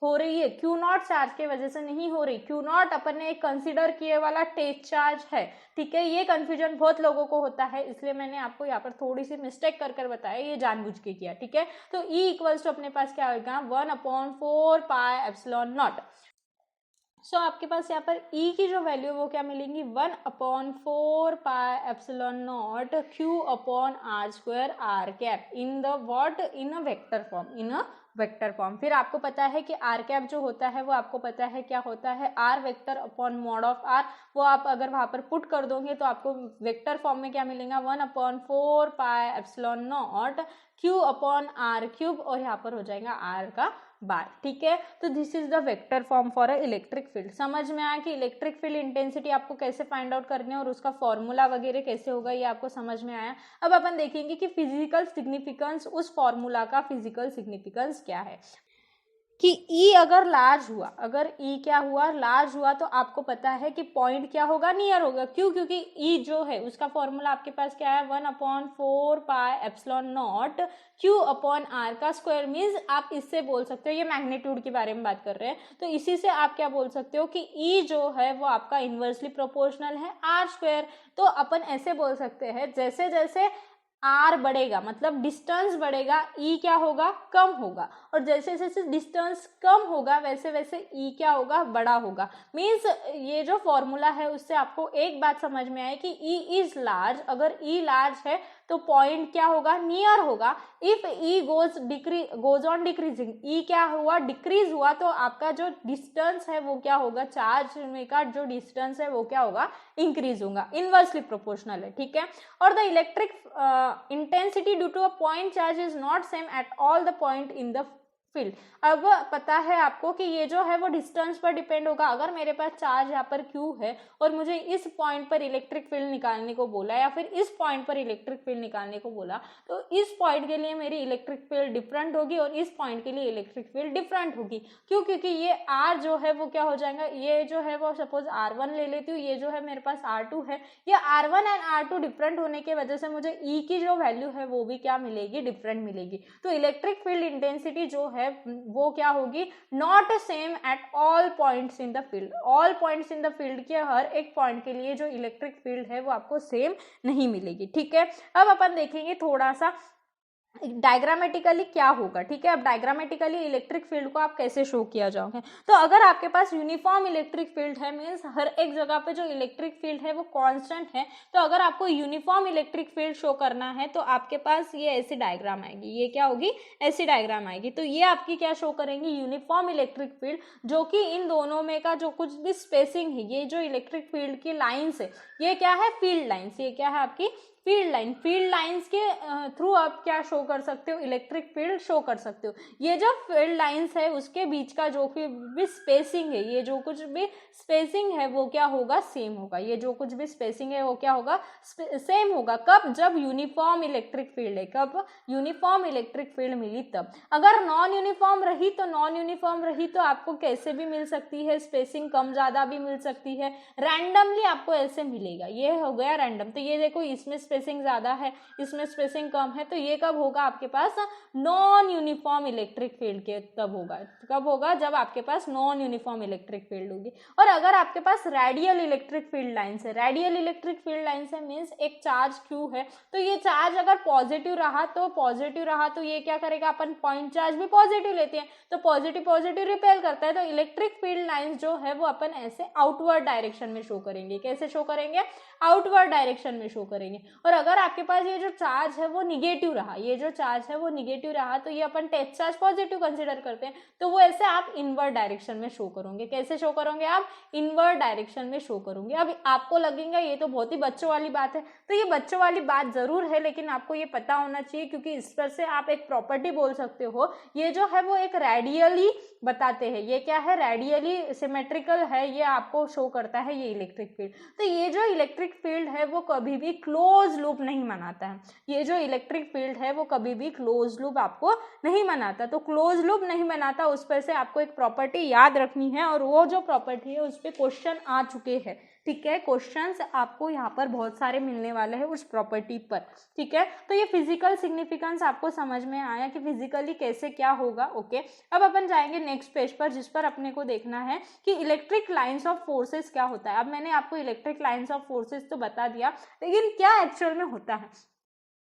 हो रही है, क्यू नॉट चार्ज के वजह से नहीं हो रही। क्यू नॉट अपन ने एक कंसिडर किए वाला टेस्ट चार्ज है, ठीक है। ये कंफ्यूजन बहुत लोगों को होता है, इसलिए मैंने आपको यहाँ पर थोड़ी सी मिस्टेक कर बताया, ये जानबूझ के किया, ठीक है। तो ई इक्वल्स टू अपने पास क्या होगा, 1/4 पाई एप्सिलॉन नॉट। सो आपके पास यहाँ पर ई की जो वैल्यू है वो क्या मिलेंगी, 1/4 pi epsilon naught Q upon R square R cap in the what, in a vector form, in a vector form. फिर आपको पता है कि आर कैप जो होता है वो आपको पता है क्या होता है, R vector upon mod of R. वो आप अगर वहाँ पर पुट कर दोगे तो आपको वेक्टर फॉर्म में क्या मिलेगा, 1/4 pi epsilon naught Q upon R cube, और यहाँ पर हो जाएगा आर का बार, ठीक है। तो this is the vector form for a electric field. समझ में आया कि इलेक्ट्रिक फील्ड इंटेंसिटी आपको कैसे फाइंड आउट करनी है और उसका फॉर्मूला वगैरह कैसे होगा, ये आपको समझ में आया। अब अपन देखेंगे कि फिजिकल सिग्निफिकेंस, उस फॉर्मूला का फिजिकल सिग्निफिकेंस क्या है। कि ई अगर लार्ज हुआ, अगर ई क्या हुआ, लार्ज हुआ, तो आपको पता है कि पॉइंट क्या होगा, नियर होगा। क्यों, क्योंकि ई जो है उसका फॉर्मूला आपके पास क्या है, 1/4 pi epsilon naught Q upon R का स्क्वायर। मीन्स आप इससे बोल सकते हो, ये मैग्नीट्यूड के बारे में बात कर रहे हैं, तो इसी से आप क्या बोल सकते हो कि ई जो है वो आपका इन्वर्सली प्रोपोर्शनल है आर स्क्वायर। तो अपन ऐसे बोल सकते हैं, जैसे जैसे आर बढ़ेगा मतलब डिस्टेंस बढ़ेगा, ई क्या होगा, कम होगा, और जैसे जैसे डिस्टेंस कम होगा वैसे वैसे ई क्या होगा, बड़ा होगा। मीन्स ये जो फॉर्मूला है उससे आपको एक बात समझ में आए कि ई इज लार्ज। अगर ई लार्ज है तो पॉइंट क्या होगा, नियर होगा। If E goes on decreasing, E क्या हुआ, डिक्रीज हुआ, तो आपका जो डिस्टेंस है वो क्या होगा, चार्ज में का जो डिस्टेंस है वो क्या होगा, इंक्रीज होगा, इनवर्सली प्रोपोर्शनल है, ठीक है। और the electric intensity due to a point charge is not same at all the point in the field. अब पता है आपको कि ये जो है वो डिस्टेंस पर डिपेंड होगा। अगर मेरे पास चार्ज यहाँ पर Q है और मुझे इस पॉइंट पर इलेक्ट्रिक फील्ड निकालने को बोला या फिर इस पॉइंट पर इलेक्ट्रिक फील्ड निकालने को बोला, तो इस पॉइंट के लिए मेरी इलेक्ट्रिक फील्ड डिफरेंट होगी और इस पॉइंट के लिए इलेक्ट्रिक फील्ड डिफरेंट होगी। क्यों, क्योंकि ये R जो है वो क्या हो जाएगा, ये जो है वो सपोज R1 ले लेती हूँ, ये जो है मेरे पास R2 है। ये R1 एंड R2 डिफरेंट होने की वजह से मुझे E की जो वैल्यू है वो भी क्या मिलेगी, डिफरेंट मिलेगी। तो इलेक्ट्रिक फील्ड इंटेंसिटी जो है वो क्या होगी, not same at all points in the field. All points in the field के हर एक पॉइंट के लिए जो इलेक्ट्रिक फील्ड है वो आपको सेम नहीं मिलेगी, ठीक है। अब अपन देखेंगे थोड़ा सा डायग्रामेटिकली क्या होगा, ठीक है। अब डायग्रामेटिकली इलेक्ट्रिक फील्ड को आप कैसे शो किया जाओगे, तो अगर आपके पास यूनिफॉर्म इलेक्ट्रिक फील्ड है, मीन्स हर एक जगह पे जो इलेक्ट्रिक फील्ड है वो कांस्टेंट है, तो अगर आपको यूनिफॉर्म इलेक्ट्रिक फील्ड शो करना है तो आपके पास ये ऐसी डायग्राम आएगी, ये क्या होगी, ऐसी डायग्राम आएगी। तो ये आपकी क्या शो करेंगी, यूनिफॉर्म इलेक्ट्रिक फील्ड, जो कि इन दोनों में का जो कुछ भी स्पेसिंग है, ये जो इलेक्ट्रिक फील्ड की लाइन्स है, ये क्या है, फील्ड लाइन्स, ये क्या है आपकी फील्ड लाइन। फील्ड लाइंस के थ्रू आप क्या शो कर सकते हो, इलेक्ट्रिक फील्ड शो कर सकते हो। ये जो फील्ड लाइंस है उसके बीच का जो भी स्पेसिंग है, ये जो कुछ भी स्पेसिंग है वो क्या होगा, सेम होगा। ये जो कुछ भी स्पेसिंग है वो क्या होगा, सेम होगा। कब, जब यूनिफॉर्म इलेक्ट्रिक फील्ड है, कब यूनिफॉर्म इलेक्ट्रिक फील्ड मिली तब। अगर नॉन यूनिफॉर्म रही तो नॉन यूनिफॉर्म रही तो आपको कैसे भी मिल सकती है, स्पेसिंग कम ज़्यादा भी मिल सकती है, रैंडमली आपको ऐसे मिलेगा। ये हो गया रैंडम। तो ये देखो, इसमें स्पेसिंग ज़्यादा है, इसमें स्पेसिंग कम है, तो ये कब होगा आपके पास, नॉन यूनिफॉर्म इलेक्ट्रिक फील्ड के तब होगा। कब होगा, जब आपके पास नॉन यूनिफॉर्म इलेक्ट्रिक फील्ड होगी। और अगर आपके पास रेडियल इलेक्ट्रिक फील्ड लाइन्स है, रेडियल इलेक्ट्रिक फील्ड लाइन्स है मीन्स एक चार्ज क्यू है, तो ये चार्ज अगर पॉजिटिव रहा तो ये क्या करेगा, अपन पॉइंट चार्ज भी पॉजिटिव लेते हैं, तो पॉजिटिव पॉजिटिव रिपेल करता है, तो इलेक्ट्रिक फील्ड लाइन्स जो है वो अपन ऐसे आउटवर्ड डायरेक्शन में शो करेंगे। कैसे शो करेंगे, आउटवर्ड डायरेक्शन में शो करेंगे। और अगर आपके पास ये जो चार्ज है वो निगेटिव रहा, ये जो चार्ज है वो निगेटिव रहा, तो ये अपन टेस्ट चार्ज पॉजिटिव कंसीडर करते हैं, तो वो ऐसे आप इनवर्ड डायरेक्शन में शो करोगे। कैसे शो करोगे आप, इनवर्ड डायरेक्शन में शो करोगे। अब आपको लगेगा ये तो बहुत ही बच्चों वाली बात है, तो ये बच्चों वाली बात जरूर है, लेकिन आपको ये पता होना चाहिए, क्योंकि इस पर से आप एक प्रॉपर्टी बोल सकते हो, ये जो है वो एक रेडियली बताते हैं, ये क्या है, रेडियली सिमेट्रिकल है, ये आपको शो करता है ये इलेक्ट्रिक फील्ड। तो ये जो इलेक्ट्रिक फील्ड है वो कभी भी क्लोज लूप नहीं बनाता है, ये जो इलेक्ट्रिक फील्ड है वो कभी भी क्लोज लूप आपको नहीं बनाता। तो क्लोज लूप नहीं बनाता, उस पर से आपको एक प्रॉपर्टी याद रखनी है, और वो जो प्रॉपर्टी है उस पर क्वेश्चन आ चुके हैं, ठीक है। क्वेश्चंस आपको यहाँ पर बहुत सारे मिलने वाले हैं उस प्रॉपर्टी पर, ठीक है। तो ये फिजिकल सिग्निफिकेंस आपको समझ में आया कि फिजिकली कैसे क्या होगा, ओके। अब अपन जाएंगे नेक्स्ट पेज पर, जिस पर अपने को देखना है कि इलेक्ट्रिक लाइंस ऑफ फोर्सेस क्या होता है। अब मैंने आपको इलेक्ट्रिक लाइंस ऑफ फोर्सेस तो बता दिया, लेकिन क्या एक्चुअल में होता है।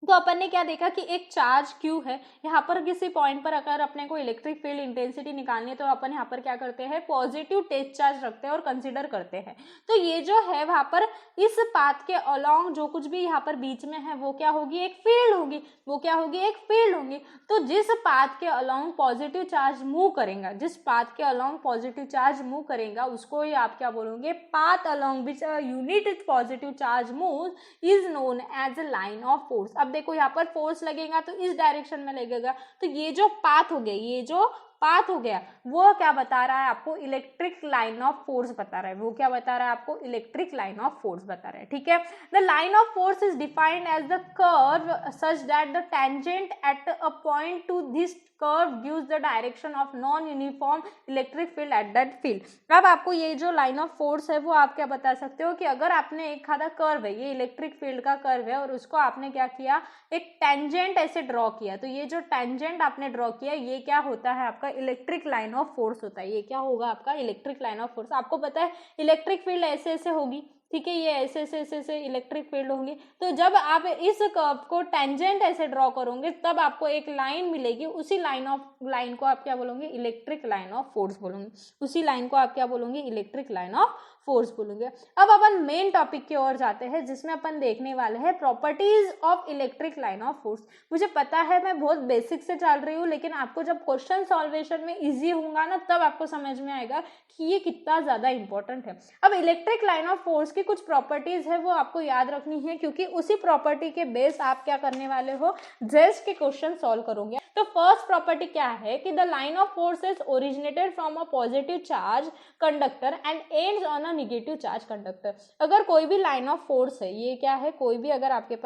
तो अपन ने क्या देखा कि एक चार्ज क्यू है, यहाँ पर किसी पॉइंट पर अगर अपने को इलेक्ट्रिक फील्ड इंटेंसिटी निकालनी है तो अपन यहाँ पर क्या करते हैं, पॉजिटिव टेस्ट चार्ज रखते हैं और कंसीडर करते हैं। तो ये जो है वहाँ पर इस पाथ के अलोंग जो कुछ भी यहाँ पर बीच में है वो क्या होगी, एक फील्ड होगी, वो क्या होगी, एक फील्ड होगी। तो जिस पाथ के अलोंग पॉजिटिव चार्ज मूव करेगा, जिस पाथ के अलोंग पॉजिटिव चार्ज मूव करेगा उसको ही आप क्या बोलोगे, path along which unit positive charge move is known as a line of force. अब देखो यहाँ पर फोर्स लगेगा तो इस डायरेक्शन में लगेगा, तो ये जो पाथ हो गया, ये जो पाथ हो गया वो क्या बता रहा है आपको, इलेक्ट्रिक लाइन ऑफ फोर्स बता रहा है। वो क्या बता रहा है आपको, इलेक्ट्रिक लाइन ऑफ फोर्स बता रहा है, ठीक है। The line of force is defined as the curve such that the tangent at a point to this curve gives the direction of non uniform electric field at that field. अब आपको ये जो line of force है वो आप क्या बता सकते हो कि अगर आपने एक खादा कर्व है, ये इलेक्ट्रिक फील्ड का कर्व है, और उसको आपने क्या किया, एक टेंजेंट ऐसे ड्रॉ किया, तो ये जो टेंजेंट आपने ड्रॉ किया ये क्या होता है आपका, इलेक्ट्रिक लाइन ऑफ फोर्स होता है। ये क्या होगा आपका, इलेक्ट्रिक लाइन ऑफ फोर्स। आपको पता है इलेक्ट्रिक फील्ड ऐसे ऐसे होगी, ठीक है, ये ऐसे ऐसे ऐसे ऐसे इलेक्ट्रिक फील्ड होंगी। तो जब आप इस कर्व को टेंजेंट ऐसे ड्रॉ करोगे तब आपको एक लाइन मिलेगी, उसी लाइन को आप क्या बोलोगे, इलेक्ट्रिक लाइन ऑफ फोर्स बोलोगे। उसी लाइन को आप क्या बोलोगे, इलेक्ट्रिक लाइन ऑफ फोर्स बोलोगे। अब अपन मेन टॉपिक की ओर जाते हैं, जिसमें अपन देखने वाले हैं properties of electric line of force. मुझे पता है मैं बहुत बेसिक से चल रही हूँ, लेकिन आपको जब क्वेश्चन सॉल्वेशन में इजी होगा ना तब आपको समझ में आएगा कि ये कितना ज्यादा इंपॉर्टेंट है। अब इलेक्ट्रिक लाइन ऑफ फोर्स की कुछ प्रॉपर्टीज है वो आपको याद रखनी है, क्योंकि उसी प्रॉपर्टी के बेस आप क्या करने वाले हो, जेस्ट के क्वेश्चन सॉल्व करोगे। तो फर्स्ट प्रॉपर्टी क्या है कि the line of force is originated from a positive charge conductor and ends on a negative charge conductor. अगर कोई भी लाइन ऑफ फोर्स है, ये क्या है, कोई भी अगर आपके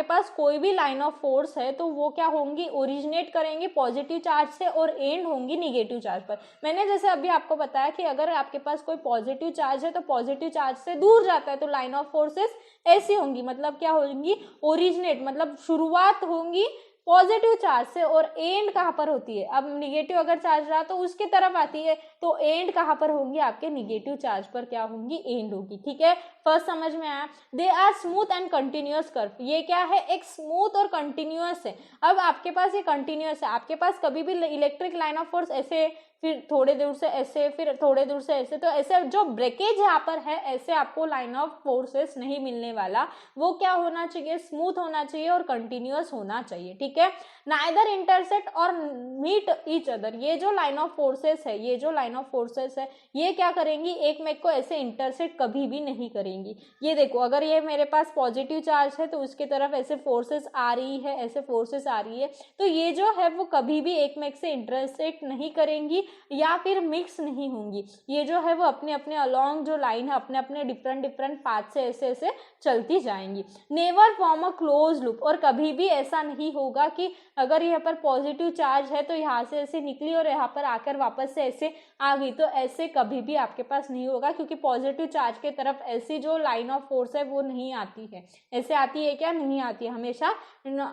पास कोई भी लाइन ऑफ फोर्स है तो वो क्या होंगी, ओरिजिनेट करेंगे पॉजिटिव चार्ज से और एंड होंगी निगेटिव चार्ज पर। मैंने जैसे अभी आपको बताया कि अगर आपके पास कोई पॉजिटिव चार्ज है तो पॉजिटिव चार्ज से दूर जाता है तो लाइन ऑफ फोर्सेस ऐसी होंगी, मतलब क्या होंगी, ओरिजिनेट मतलब शुरुआत होंगी पॉजिटिव चार्ज से, और एंड कहाँ पर होती है, अब निगेटिव अगर चार्ज रहा तो उसके तरफ आती है, तो एंड कहाँ पर होगी, आपके निगेटिव चार्ज पर क्या होंगी, एंड होगी। ठीक है, फर्स्ट समझ में आया। They are smooth and continuous curve, ये क्या है, एक स्मूथ और कंटिन्यूअस है। अब आपके पास ये कंटिन्यूअस है, आपके पास कभी भी इलेक्ट्रिक लाइन ऑफ फोर्स ऐसे, फिर थोड़े दूर से ऐसे, फिर थोड़े दूर से ऐसे, तो ऐसे जो ब्रेकेज यहाँ पर है, ऐसे आपको लाइन ऑफ फोर्सेस नहीं मिलने वाला। वो क्या होना चाहिए, स्मूथ होना चाहिए और कंटिन्यूअस होना चाहिए। ठीक है, नाइदर इंटरसेक्ट और मीट ईच अदर, ये जो लाइन ऑफ फोर्सेस है, ये जो लाइन ऑफ फोर्सेस है, ये क्या करेंगी, एक में को ऐसे इंटरसेक्ट कभी भी नहीं करेंगी। ये देखो, अगर ये मेरे पास पॉजिटिव चार्ज है तो उसके तरफ ऐसे फोर्सेस आ रही है, ऐसे फोर्सेस आ रही है, तो ये जो है वो कभी भी एक में से इंटरसेक्ट नहीं करेंगी या फिर मिक्स नहीं होंगी। ये जो है वो अपने अपने अलोंग जो लाइन है, अपने अपने डिफरेंट डिफरेंट पाथ से ऐसे ऐसे चलती जाएंगी। Never form a close loop, और कभी भी ऐसा नहीं होगा कि अगर यहाँ पर पॉजिटिव चार्ज है तो यहाँ से ऐसे निकली और यहाँ पर आकर वापस से ऐसे आ गई, तो ऐसे कभी भी आपके पास नहीं होगा, क्योंकि पॉजिटिव चार्ज के तरफ ऐसी जो लाइन ऑफ फोर्स है वो नहीं आती है। ऐसे आती है क्या, नहीं आती है, हमेशा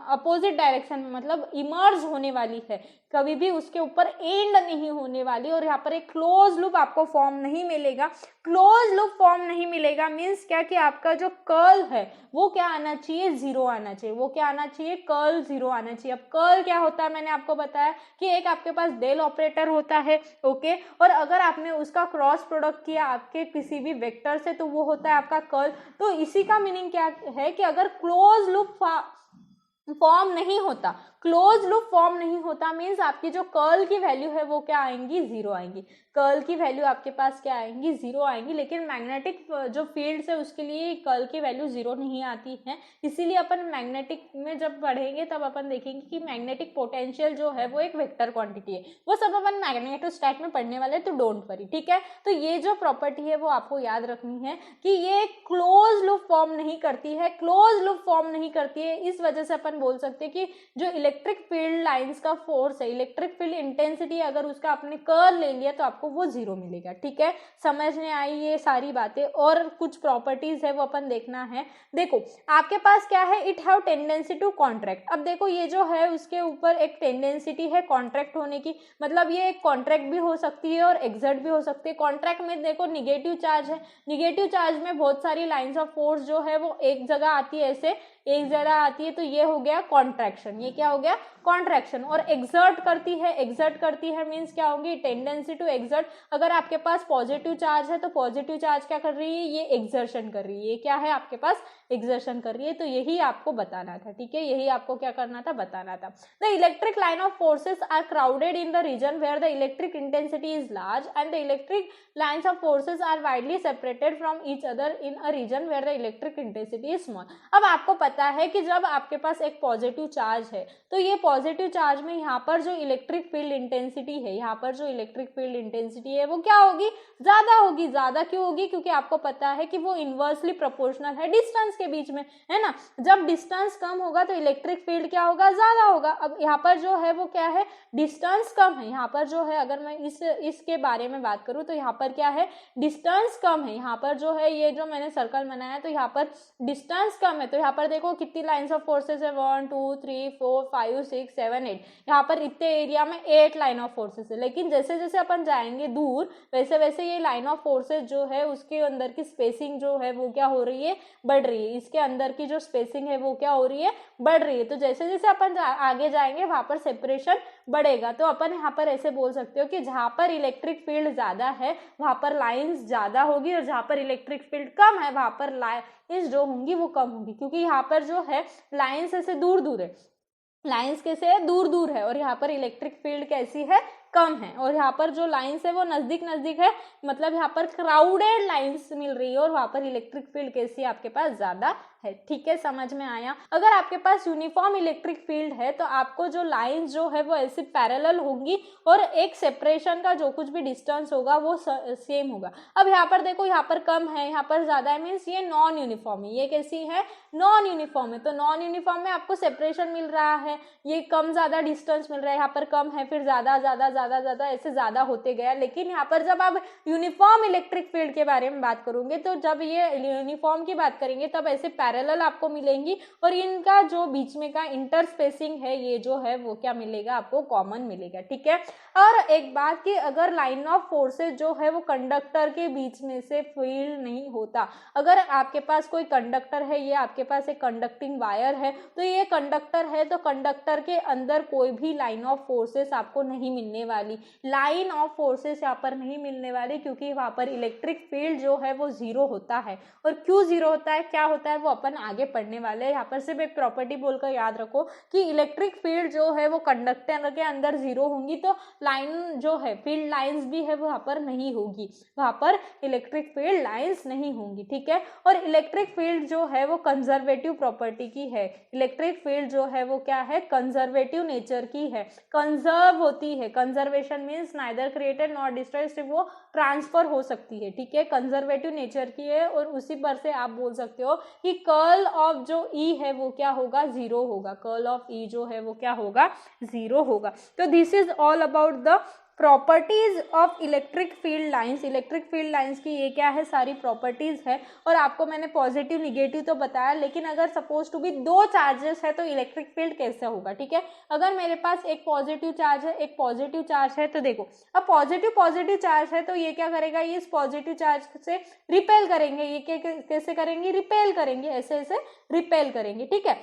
अपोजिट डायरेक्शन में, मतलब इमर्ज होने वाली है, कभी भी उसके ऊपर एंड नहीं होने वाली। और यहाँ पर एक क्लोज लूप आपको फॉर्म नहीं मिलेगा। क्लोज लूप फॉर्म नहीं मिलेगा मीन्स क्या, कि आपका जो कर्ल है वो क्या आना चाहिए, जीरो आना चाहिए। वो क्या आना चाहिए, कर्ल जीरो आना चाहिए। अब कर्ल क्या होता है, मैंने आपको बताया कि एक आपके पास डेल ऑपरेटर होता है, ओके, और अगर आपने उसका क्रॉस प्रोडक्ट किया आपके किसी भी वेक्टर से तो वो होता है आपका कर्ल। तो इसी का मीनिंग क्या है कि अगर क्लोज लूप फॉर्म नहीं होता, क्लोज लूप फॉर्म नहीं होता मीन्स आपकी जो कर्ल की वैल्यू है वो क्या आएंगी, जीरो आएंगी। कर्ल की वैल्यू आपके पास क्या आएंगी, जीरो आएंगी। लेकिन मैग्नेटिक जो फील्ड है उसके लिए कर्ल की वैल्यू जीरो नहीं आती है। इसीलिए अपन मैग्नेटिक में जब पढ़ेंगे तब अपन देखेंगे कि मैग्नेटिक पोटेंशियल जो है वो एक वेक्टर क्वांटिटी है। वो सब अपन मैग्नेटोस्टैट में पढ़ने वाले, तो डोंट वरी। ठीक है, तो ये जो प्रॉपर्टी है वो आपको याद रखनी है कि ये क्लोज लूप फॉर्म नहीं करती है। क्लोज लूप फॉर्म नहीं करती है, इस वजह से अपन बोल सकते हैं कि जो इलेक्ट्रिक फील्ड लाइंस का फोर्स है, इलेक्ट्रिक फील्ड इंटेंसिटी, अगर उसका आपने कर्ल ले लिया तो आपको वो जीरो मिलेगा। ठीक है, समझ में आई ये सारी बातें। और कुछ प्रॉपर्टीज है वो अपन देखना है। देखो आपके पास क्या है, it have tendency to contract. अब देखो ये जो है उसके ऊपर एक टेंडेंसिटी है कॉन्ट्रैक्ट होने की, मतलब ये एक कॉन्ट्रैक्ट भी हो सकती है और एग्जर्ट भी हो सकती है। कॉन्ट्रैक्ट में देखो निगेटिव चार्ज है, निगेटिव चार्ज में बहुत सारी लाइंस ऑफ फोर्स जो है वो एक जगह आती है, ऐसे एक जगह आती है, तो ये हो गया कॉन्ट्रैक्शन। ये क्या हो गया, कॉन्ट्रैक्शन। और एक्सर्ट करती है, एक्सर्ट करती है मीन्स क्या होगी, टेंडेंसी टू एक्सर्ट। अगर आपके पास पॉजिटिव चार्ज है तो पॉजिटिव चार्ज क्या कर रही है, ये एक्सर्शन कर रही है। ये क्या है, आपके पास एक्सर्शन कर रही है। तो यही आपको बताना था। ठीक है, यही आपको क्या करना था, बताना था। The electric line of forces are crowded in the region where the electric intensity is large and the electric lines of forces are widely separated from each other in a region where the electric intensity is small. अब आपको पता है कि जब आपके पास एक positive charge है तो ये पॉजिटिव चार्ज में यहाँ पर जो इलेक्ट्रिक फील्ड इंटेंसिटी है, यहाँ पर जो इलेक्ट्रिक फील्ड इंटेंसिटी है वो क्या होगी, ज्यादा होगी। ज्यादा क्यों होगी, क्योंकि आपको पता है कि वो इनवर्सली प्रोपोर्शनल है डिस्टेंस के बीच में, है ना। जब डिस्टेंस कम होगा तो इलेक्ट्रिक फील्ड क्या होगा, ज्यादा होगा। अब यहाँ पर जो है वो क्या है, डिस्टेंस कम है। यहाँ पर जो है, अगर मैं इसके बारे में बात करूँ तो यहाँ पर क्या है, डिस्टेंस कम है। यहाँ पर जो है, ये जो मैंने सर्कल बनाया तो यहाँ पर डिस्टेंस कम है। तो यहाँ पर देखो कितनी लाइन्स ऑफ फोर्सेस है, 1 2 3 4 5 6 7 8। यहाँ पर इतने एरिया में 8 लाइन ऑफ फोर्सेस है। लेकिन जैसे जैसे अपन जाएंगे दूर, वैसे वैसे ये लाइन ऑफ फोर्सेस जो है उसके अंदर की स्पेसिंग जो है वो क्या हो रही है, बढ़ रही है। इसके अंदर की जो स्पेसिंग है वो क्या हो रही है, बढ़ रही है। तो जैसे जैसे अपन आगे जाएंगे वहां पर सेपरेशन बढ़ेगा। तो अपन यहाँ पर ऐसे बोल सकते हो कि जहां पर इलेक्ट्रिक फील्ड ज्यादा है वहां पर लाइंस ज्यादा होगी, और जहां पर इलेक्ट्रिक फील्ड कम है वहां पर लाइंस जो होंगी वो कम होंगी। क्योंकि यहाँ पर जो है लाइंस ऐसे दूर दूर है, लाइंस कैसे है, दूर दूर है, और यहाँ पर इलेक्ट्रिक फील्ड कैसी है, कम है। और यहाँ पर जो लाइंस है वो नजदीक नजदीक है, मतलब यहाँ पर क्राउडेड लाइंस मिल रही है, और वहां पर इलेक्ट्रिक फील्ड कैसी है, आपके पास ज्यादा है। ठीक है, समझ में आया। अगर आपके पास यूनिफॉर्म इलेक्ट्रिक फील्ड है तो आपको जो लाइंस जो है वो ऐसे पैरेलल होंगी, और एक सेपरेशन का जो कुछ भी डिस्टेंस होगा वो सेम होगा। अब यहाँ पर देखो, यहाँ पर कम है, यहाँ पर ज्यादा है, मीन्स ये नॉन यूनिफॉर्म है। ये कैसी है, नॉन यूनिफॉर्म है। तो नॉन यूनिफॉर्म में आपको सेपरेशन मिल रहा है, ये कम ज्यादा डिस्टेंस मिल रहा है। यहाँ पर कम है, फिर ज्यादा ज्यादा ज्यादा ज्यादा ऐसे ज्यादा होते गया। लेकिन यहाँ पर जब आप यूनिफॉर्म इलेक्ट्रिक फील्ड के बारे में बात करोगे, तो जब ये यूनिफॉर्म की बात करेंगे तब ऐसे पैरेलल आपको मिलेंगी और इनका जो बीच में का इंटरस्पेसिंग है ये जो है वो क्या मिलेगा आपको कॉमन मिलेगा, ठीक है। और एक बात कि अगर लाइन ऑफ फोर्सेस जो है वो कंडक्टर के बीच में से फील नहीं होता, अगर आपके पास कोई कंडक्टर है, ये आपके पास एक कंडक्टिंग वायर है, तो ये कंडक्टर है तो कंडक्टर के अंदर कोई भी लाइन ऑफ फोर्सेस आपको नहीं मिलने वाली, लाइन ऑफ फोर्सेस यहाँ पर नहीं मिलने वाली, क्योंकि वहाँ पर इलेक्ट्रिक फील्ड जो है वो जीरो होता है। और क्यों जीरो होता है, क्या होता है, वो अपन आगे पढ़ने वाले हैं। यहाँ पर सिर्फ एक प्रॉपर्टी बोलकर याद रखो कि इलेक्ट्रिक फील्ड जो है वो कंडक्टर के अंदर जीरो होंगी, तो लाइन जो है फील्ड लाइंस भी है वहाँ पर नहीं होगी, वहाँ पर इलेक्ट्रिक फील्ड लाइंस नहीं होंगी, ठीक है। और इलेक्ट्रिक फील्ड जो है वो कंजर्वेटिव प्रॉपर्टी की है, इलेक्ट्रिक फील्ड जो है वो क्या है, कंजर्वेटिव नेचर की है, कंजर्व होती है। Conservation means neither created not destroyed, सिर्फ वो ट्रांसफर हो सकती है, ठीक है, कंजर्वेटिव नेचर की है। और उसी पर से आप बोल सकते हो कि कर्ल ऑफ जो ई है वो क्या होगा, जीरो होगा, कर्ल ऑफ ई जो है वो क्या होगा, जीरो होगा। तो this is all about the properties of electric field lines. Electric field lines की ये क्या है, सारी प्रॉपर्टीज है। और आपको मैंने पॉजिटिव निगेटिव तो बताया, लेकिन अगर सपोज टू बी दो चार्जेस है तो इलेक्ट्रिक फील्ड कैसे होगा, ठीक है। अगर मेरे पास एक पॉजिटिव चार्ज है, एक पॉजिटिव चार्ज है, तो देखो अब पॉजिटिव चार्ज है तो ये क्या करेगा, ये इस पॉजिटिव चार्ज से रिपेल करेंगे, ये कैसे करेंगे, रिपेल करेंगे, ऐसे ऐसे रिपेल करेंगे, ठीक है।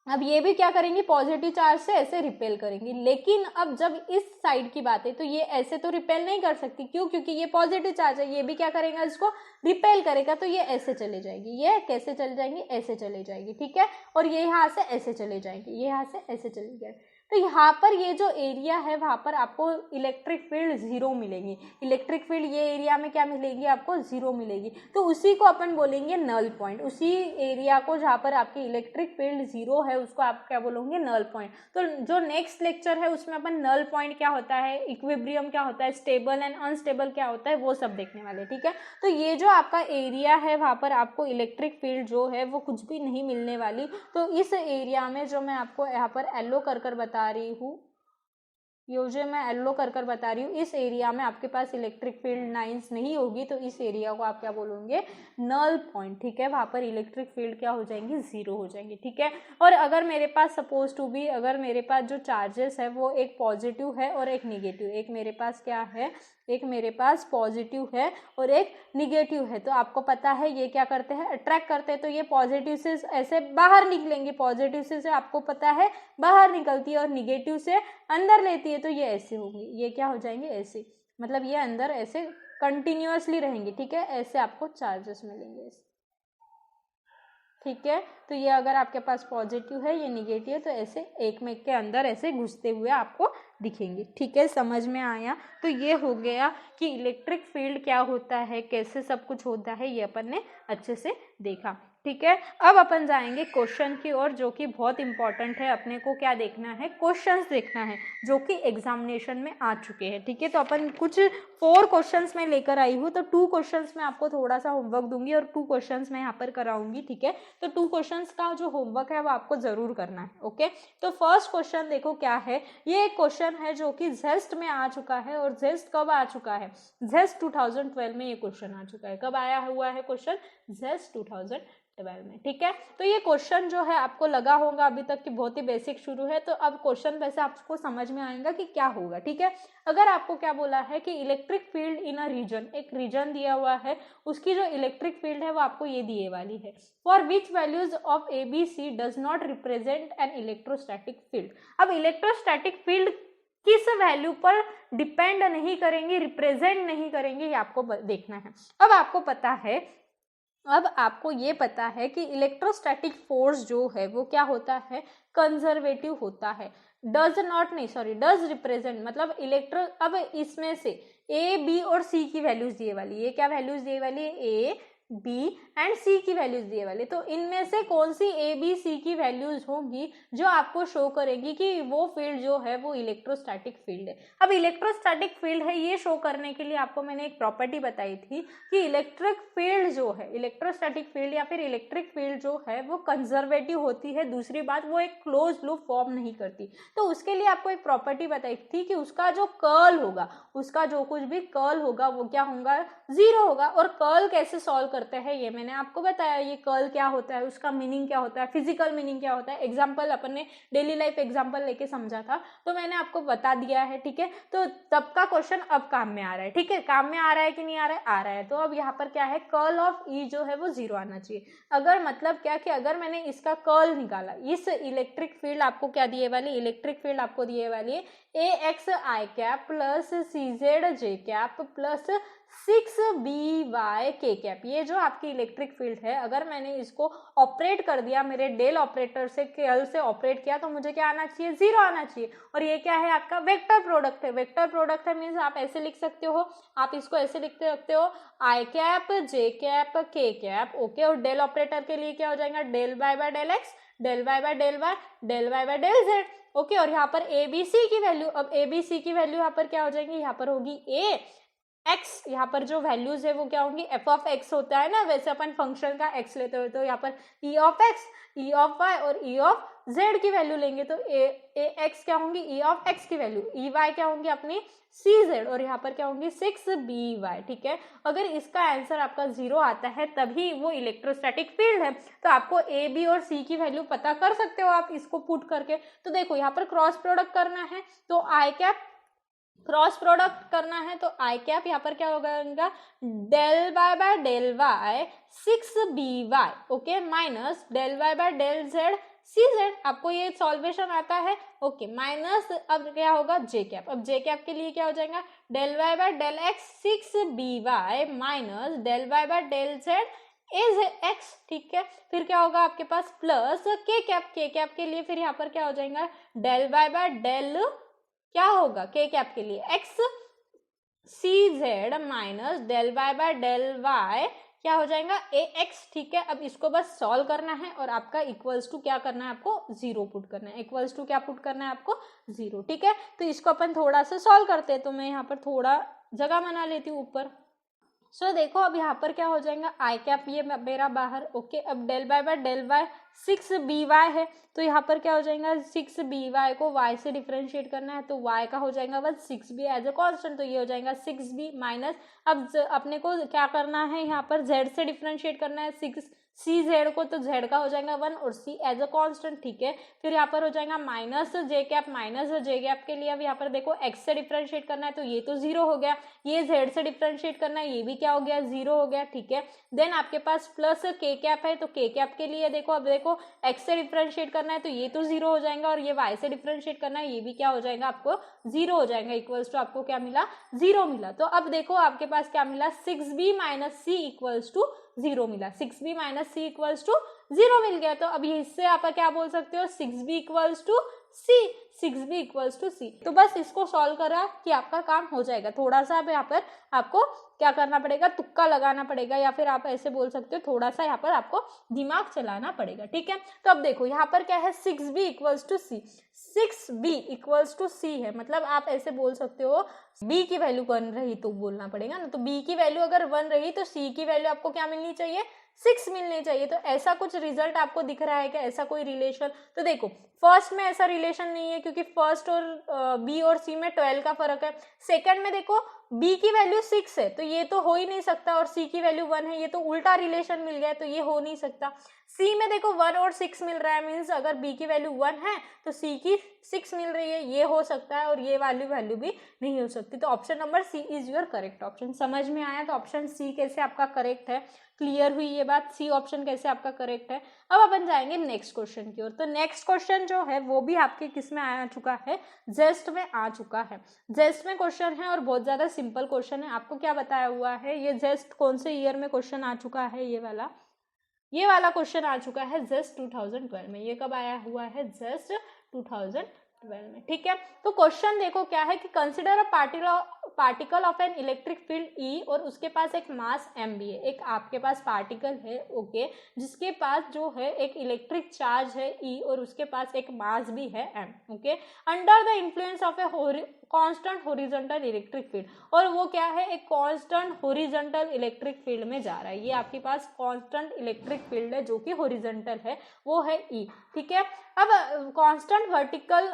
अब ये भी क्या करेंगे, पॉजिटिव चार्ज से ऐसे रिपेल करेंगे। लेकिन अब जब इस साइड की बात है तो ये ऐसे तो रिपेल नहीं कर सकती, क्यों, क्योंकि ये पॉजिटिव चार्ज है, ये भी क्या करेगा, इसको रिपेल करेगा, तो ये ऐसे चले जाएगी, ये कैसे चले जाएंगी, ऐसे चले जाएगी, ठीक है। और ये यहाँ से ऐसे चले जाएंगे, ये यहाँ से ऐसे चले जाएंगे। तो यहाँ पर ये जो एरिया है वहाँ पर आपको इलेक्ट्रिक फील्ड जीरो मिलेगी, इलेक्ट्रिक फील्ड ये एरिया में क्या मिलेगी, आपको जीरो मिलेगी। तो उसी को अपन बोलेंगे नल पॉइंट, उसी एरिया को जहाँ पर आपकी इलेक्ट्रिक फील्ड जीरो है उसको आप क्या बोलोगे, नल पॉइंट। तो जो नेक्स्ट लेक्चर है उसमें अपन नल पॉइंट क्या होता है, इक्विलिब्रियम क्या होता है, स्टेबल एंड अनस्टेबल क्या होता है, वो सब देखने वाले, ठीक है। तो ये जो आपका एरिया है वहाँ पर आपको इलेक्ट्रिक फील्ड जो है वो कुछ भी नहीं मिलने वाली। तो इस एरिया में जो मैं आपको यहाँ पर येलो कर बता रही हूँ, ये जो मैं येलो कर बता रही हूँ, इस एरिया में आपके पास इलेक्ट्रिक फील्ड लाइंस नहीं होगी, तो इस एरिया को आप क्या बोलोगे, नल पॉइंट, ठीक है। वहाँ पर इलेक्ट्रिक फील्ड क्या हो जाएंगी, जीरो हो जाएंगी, ठीक है। और अगर मेरे पास सपोज टू बी, अगर मेरे पास जो चार्जेस है वो एक पॉजिटिव है और एक निगेटिव, एक मेरे पास क्या है, एक मेरे पास पॉजिटिव है और एक निगेटिव है, तो आपको पता है ये क्या करते हैं, अट्रैक्ट करते हैं। तो ये पॉजिटिव से ऐसे बाहर निकलेंगे, पॉजिटिव से आपको पता है बाहर निकलती है और निगेटिव से अंदर लेती है, तो ये ऐसे होंगी, ये क्या हो जाएंगे, ऐसे, मतलब ये अंदर ऐसे कंटिन्यूअसली रहेंगे, ठीक है। ऐसे आपको चार्जेस मिलेंगे, ठीक है। तो ये अगर आपके पास पॉजिटिव है, ये निगेटिव है, तो ऐसे एक में के अंदर ऐसे घुसते हुए आपको दिखेंगे, ठीक है। समझ में आया। तो ये हो गया कि इलेक्ट्रिक फील्ड क्या होता है, कैसे सब कुछ होता है, ये अपन ने अच्छे से देखा, ठीक है। अब अपन जाएंगे क्वेश्चन की ओर, जो कि बहुत इंपॉर्टेंट है। अपने को क्या देखना है, क्वेश्चंस देखना है जो कि एग्जामिनेशन में आ चुके हैं, ठीक है। तो अपन कुछ 4 क्वेश्चंस में लेकर आई हूँ, तो 2 क्वेश्चंस में आपको थोड़ा सा होमवर्क दूंगी और 2 क्वेश्चंस मैं यहाँ पर कराऊंगी, ठीक है। तो 2 क्वेश्चंस का जो होमवर्क है वो आपको जरूर करना है, ओके। तो फर्स्ट क्वेश्चन देखो क्या है, ये एक क्वेश्चन है जो कि जेस्ट में आ चुका है। और जेस्ट कब आ चुका है, जेस्ट 2012 में ये क्वेश्चन आ चुका है। कब आया हुआ है क्वेश्चन, जेस्ट 2012 में, ठीक है। तो ये क्वेश्चन जो है आपको लगा होगा अभी तक कि बहुत ही बेसिक शुरू है, तो अब क्वेश्चन वैसे आपको समझ में आएगा कि क्या होगा, ठीक है। अगर आपको क्या बोला है कि electric field in a region, एक रीजन दिया हुआ है, उसकी जो इलेक्ट्रिक फील्ड है वो आपको ये दिए वाली है, for which values of ABC does not represent N electrostatic field. अब इलेक्ट्रोस्टैटिक फील्ड किस वैल्यू पर डिपेंड नहीं करेंगे, रिप्रेजेंट नहीं करेंगे, ये आपको देखना है। अब आपको पता है, अब आपको ये पता है कि इलेक्ट्रोस्टैटिक फोर्स जो है वो क्या होता है, कंजर्वेटिव होता है। डज नॉट नहीं, सॉरी, डज रिप्रेजेंट मतलब अब इसमें से A, B और C की वैल्यूज दिए वाली, ये क्या वैल्यूज दिए वाली है, A, B एंड C की वैल्यूज दिए वाली। तो इनमें से कौन सी A, B, C की वैल्यूज होंगी जो आपको शो करेगी कि वो फील्ड जो है वो इलेक्ट्रोस्टैटिक फील्ड है। अब इलेक्ट्रोस्टैटिक फील्ड है, ये शो करने के लिए आपको मैंने एक प्रॉपर्टी बताई थी कि इलेक्ट्रिक फील्ड जो है, इलेक्ट्रोस्टैटिक फील्ड या फिर इलेक्ट्रिक फील्ड जो है वो कंजर्वेटिव होती है। दूसरी बात, वो एक क्लोज लूप फॉर्म नहीं करती। तो उसके लिए आपको एक प्रॉपर्टी बताई थी कि उसका जो कर्ल होगा, उसका जो कुछ भी कर्ल होगा वो क्या होगा, जीरो होगा। और कर्ल कैसे सॉल्व करते हैं ये मैंने आपको बताया, ये कर्ल क्या होता है, उसका मीनिंग क्या होता है, फिजिकल मीनिंग क्या होता है, एग्जाम्पल अपन ने डेली लाइफ एग्जाम्पल लेके समझा था, तो मैंने आपको बता दिया है, ठीक है। तो तब का क्वेश्चन अब काम में आ रहा है, ठीक है, काम में आ रहा है कि नहीं आ रहा है, आ रहा है। तो अब यहाँ पर क्या है, कर्ल ऑफ ई जो है वो 0 आना चाहिए। अगर मतलब क्या कि अगर मैंने इसका कर्ल निकाला, इस इलेक्ट्रिक फील्ड आपको क्या दिए वाली, इलेक्ट्रिक फील्ड आपको दिए वाली है AXI plus CZ plus 6BY ये जो आपकी इलेक्ट्रिक फील्ड है, अगर मैंने इसको ऑपरेट कर दिया, मेरे डेल ऑपरेटर से केएल से ऑपरेट किया, तो मुझे क्या आना चाहिए, 0 आना चाहिए। और ये क्या है, आपका वेक्टर प्रोडक्ट है। वेक्टर प्रोडक्ट है मीन्स आप ऐसे लिख सकते हो, आप इसको ऐसे लिखते सकते हो I cap J cap K cap, okay. और डेल ऑपरेटर के लिए क्या हो जाएगा, del Y by del X, del Y by del Y, del Y by del Z, okay. और यहाँ पर ABC की वैल्यू, अब ABC की वैल्यू यहाँ पर क्या हो जाएंगी, यहाँ पर होगी A एक्स, यहाँ पर जो वैल्यूज है वो क्या होंगी, एफ ऑफ एक्स होता है ना, वैसे अपन फंक्शन का एक्स लेते हो, तो यहाँ पर E of X, E of Y और ई ऑफ जेड की वैल्यू लेंगे, तो ए एक्स क्या होंगी, ई ऑफ एक्स की वैल्यू, ई वाई क्या होंगी अपनी सी जेड, और यहाँ पर क्या होंगी 6BY, ठीक है। अगर इसका आंसर आपका 0 आता है तभी वो इलेक्ट्रोस्टैटिक फील्ड है। तो आपको ए बी और सी की वैल्यू पता कर सकते हो आप इसको पुट करके। तो देखो यहाँ पर क्रॉस प्रोडक्ट करना है, तो आई कैप क्रॉस प्रोडक्ट करना है, तो आई कैप यहाँ पर क्या होगा, del Y by del Y 6BY, okay, minus del Y by del Z CZ, आपको ये सॉल्वेशन आता है, ओके, माइनस अब क्या होगा जे कैप, अब जे कैप के लिए क्या हो जाएगा, del Y by del X 6BY minus del Y by del Z is X, ठीक है। फिर क्या होगा आपके पास प्लस के कैप के लिए फिर यहाँ पर क्या हो जाएगा, डेल वाई बाय डेल क्या होगा के कैप के लिए X C Z minus del Y by del Y क्या हो जाएगा ए एक्स, ठीक है। अब इसको बस सॉल्व करना है और आपका इक्वल्स टू क्या करना है, आपको 0 पुट करना है, इक्वल्स टू क्या पुट करना है आपको 0, ठीक है। तो इसको अपन थोड़ा सा सॉल्व करते हैं, तो मैं यहाँ पर थोड़ा जगह बना लेती हूँ ऊपर। सो देखो अब यहाँ पर क्या हो जाएगा, आई कैप ये मेरा बाहर, ओके। अब del Y by del Y 6BY है, तो यहाँ पर क्या हो जाएगा 6BY को y से डिफरेंशिएट करना है, तो y का हो जाएगा बस 6b एज अ कांस्टेंट, तो ये हो जाएगा 6b माइनस, अब अपने को क्या करना है, यहाँ पर z से डिफरेंशिएट करना है 6CZ को, तो z का हो जाएगा 1 और c एज अ कांस्टेंट, ठीक है। फिर यहाँ पर हो जाएगा माइनस जे कैप के लिए अब यहाँ पर देखो x से डिफरेंशिएट करना है, तो ये तो 0 हो गया, ये z से डिफरेंशिएट करना है, ये भी क्या हो गया 0 हो गया, ठीक है। देन आपके पास प्लस के कैप है, तो के कैप के लिए देखो, अब देखो x से डिफरेंशिएट करना है, तो ये तो 0 हो जाएगा, और ये y से डिफरेंशिएट करना है, ये भी क्या हो जाएगा आपको 0 हो जाएगा, इक्वल्स टू आपको क्या मिला 0 मिला। तो अब देखो आपके पास क्या मिला 6b minus C equals to 0 मिला, 6b minus C equals to 0 मिल गया। तो अब इससे आप क्या बोल सकते हो 6b equals to C, 6b equals to C. तो बस इसको सॉल्व करा कि आपका काम हो जाएगा। थोड़ा सा अब यहाँ पर आपको क्या करना पड़ेगा, तुक्का लगाना पड़ेगा, या फिर आप ऐसे बोल सकते हो थोड़ा सा यहाँ पर आपको दिमाग चलाना पड़ेगा, ठीक है। तो अब देखो यहाँ पर क्या है 6b equals to C, 6b equals to C है, मतलब आप ऐसे बोल सकते हो b की वैल्यू 1 रही तो बोलना पड़ेगा ना, तो b की वैल्यू अगर 1 रही तो c की वैल्यू आपको क्या मिलनी चाहिए 6 मिलनी चाहिए। तो ऐसा कुछ रिजल्ट आपको दिख रहा है क्या, ऐसा कोई रिलेशन? तो देखो फर्स्ट में ऐसा रिलेशन नहीं है, क्योंकि फर्स्ट और बी और सी में 12 का फर्क है। सेकंड में देखो b की वैल्यू 6 है, तो ये तो हो ही नहीं सकता, और c की वैल्यू 1 है, ये तो उल्टा रिलेशन मिल गया है, तो ये हो नहीं सकता। c में देखो 1 और 6 मिल रहा है, मीन्स अगर b की वैल्यू 1 है तो c की 6 मिल रही है, ये हो सकता है, और ये वैल्यू भी नहीं हो सकती। तो option number C is your correct option. समझ में आया? तो ऑप्शन सी कैसे आपका करेक्ट है, क्लियर हुई ये बात, सी ऑप्शन कैसे आपका करेक्ट है। अब अपन जाएंगे नेक्स्ट क्वेश्चन की ओर। तो नेक्स्ट क्वेश्चन जो है वो भी आपके किस में आ चुका है, जेस्ट में आ चुका है। जेस्ट में क्वेश्चन है और बहुत ज्यादा सिंपल क्वेश्चन है। आपको क्या बताया हुआ है, ये जेस्ट कौन से ईयर में क्वेश्चन आ चुका है, ये वाला क्वेश्चन आ चुका है जस्ट 2012 में। ये कब आया हुआ है, जस्ट 2012 में, ठीक है। तो क्वेश्चन देखो क्या है कि consider a particle of an electric field E, और उसके पास एक मास m भी है। एक आपके पास पार्टिकल है, ओके, जिसके पास जो है एक इलेक्ट्रिक चार्ज है ई, और उसके पास एक मास भी है m, okay, under the influence of a constant horizontal electric field, और वो क्या है, एक कांस्टेंट हॉरिजॉन्टल इलेक्ट्रिक फील्ड में जा रहा है। ये आपके पास कांस्टेंट इलेक्ट्रिक फील्ड है जो कि हॉरिजॉन्टल है, वो है ई, ठीक है। अब कांस्टेंट वर्टिकल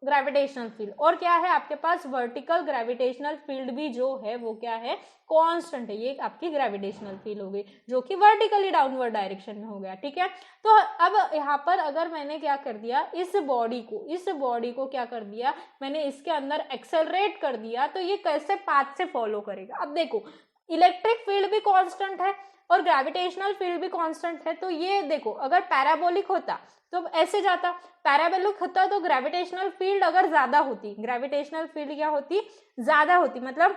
ग्रेविटेशनल फील्ड, और क्या है आपके पास वर्टिकल ग्रेविटेशनल फील्ड भी जो है वो क्या है, कांस्टेंट है। ये आपकी ग्रेविटेशनल फील्ड हो गई जो कि वर्टिकली डाउनवर्ड डायरेक्शन में हो गया, ठीक है। तो अब यहाँ पर अगर मैंने क्या कर दिया, इस बॉडी को क्या कर दिया मैंने, इसके अंदर एक्सेलरेट कर दिया, तो ये कैसे पाथ से फॉलो करेगा। अब देखो इलेक्ट्रिक फील्ड भी कांस्टेंट है और ग्रेविटेशनल फील्ड भी कांस्टेंट है, तो ये देखो अगर पैराबोलिक होता तो ऐसे जाता, पैराबोलिक होता तो ग्रेविटेशनल फील्ड अगर ज्यादा होती, ग्रेविटेशनल फील्ड क्या होती, ज्यादा होती, मतलब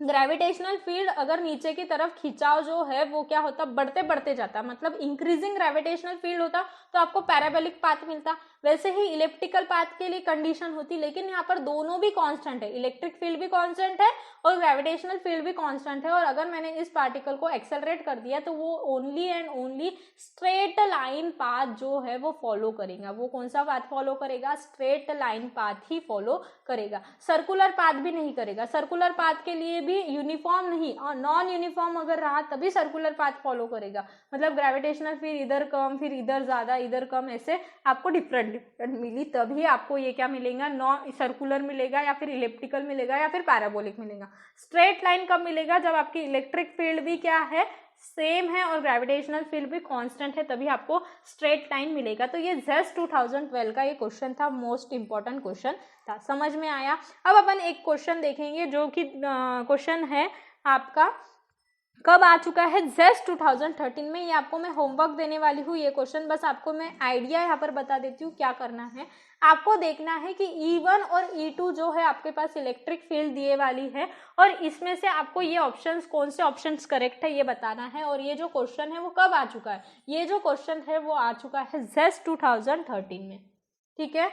ग्रेविटेशनल फील्ड अगर नीचे की तरफ खिंचाव जो है वो क्या होता, बढ़ते बढ़ते जाता, मतलब इंक्रीजिंग ग्रेविटेशनल फील्ड होता तो आपको पैराबोलिक पाथ मिलता। वैसे ही इलिप्टिकल पाथ के लिए कंडीशन होती, लेकिन यहाँ पर दोनों भी कांस्टेंट है, इलेक्ट्रिक फील्ड भी कांस्टेंट है और ग्रेविटेशनल फील्ड भी कांस्टेंट है। और अगर मैंने इस पार्टिकल को एक्सेलरेट कर दिया तो वो only and only straight line path जो है वो फॉलो करेगा। वो कौन सा पाथ फॉलो करेगा, स्ट्रेट लाइन पाथ ही फॉलो करेगा, सर्कुलर पाथ भी नहीं करेगा। सर्कुलर पाथ के लिए भी यूनिफॉर्म नहीं, और नॉन यूनिफॉर्म अगर रहा तभी सर्कुलर पाथ फॉलो करेगा, मतलब ग्रेविटेशनल फील्ड इधर कम फिर इधर ज्यादा इधर कम, ऐसे आपको डिफरेंट मिली, तभी आपको ये क्या मिलेगा, नॉन सर्कुलर मिलेगा या फिर इलिप्टिकल मिलेगा या फिर पैराबोलिक मिलेगा। स्ट्रेट लाइन कब मिलेगा, जब आपकी इलेक्ट्रिक फील्ड भी क्या है, सेम है और ग्रेविटेशनल फील्ड भी कांस्टेंट है, तभी आपको स्ट्रेट लाइन मिलेगा। तो ये जेस 2012 का ये क्वेश्चन था, मोस्ट इंपॉर्टेंट क्वेश्चन था, समझ में आया। अब अपन एक क्वेश्चन देखेंगे जो कि क्वेश्चन है आपका कब आ चुका है, जेस 2013 में। ये आपको मैं होमवर्क देने वाली हूँ, ये क्वेश्चन बस आपको मैं आइडिया यहाँ पर बता देती हूँ क्या करना है। आपको देखना है कि E1 और E2 जो है आपके पास इलेक्ट्रिक फील्ड दिए वाली है, और इसमें से आपको ये ऑप्शंस कौन से ऑप्शंस करेक्ट है ये बताना है। और ये जो क्वेश्चन है वो कब आ चुका है, ये जो क्वेश्चन है वो आ चुका है जेस 2013 में, ठीक है।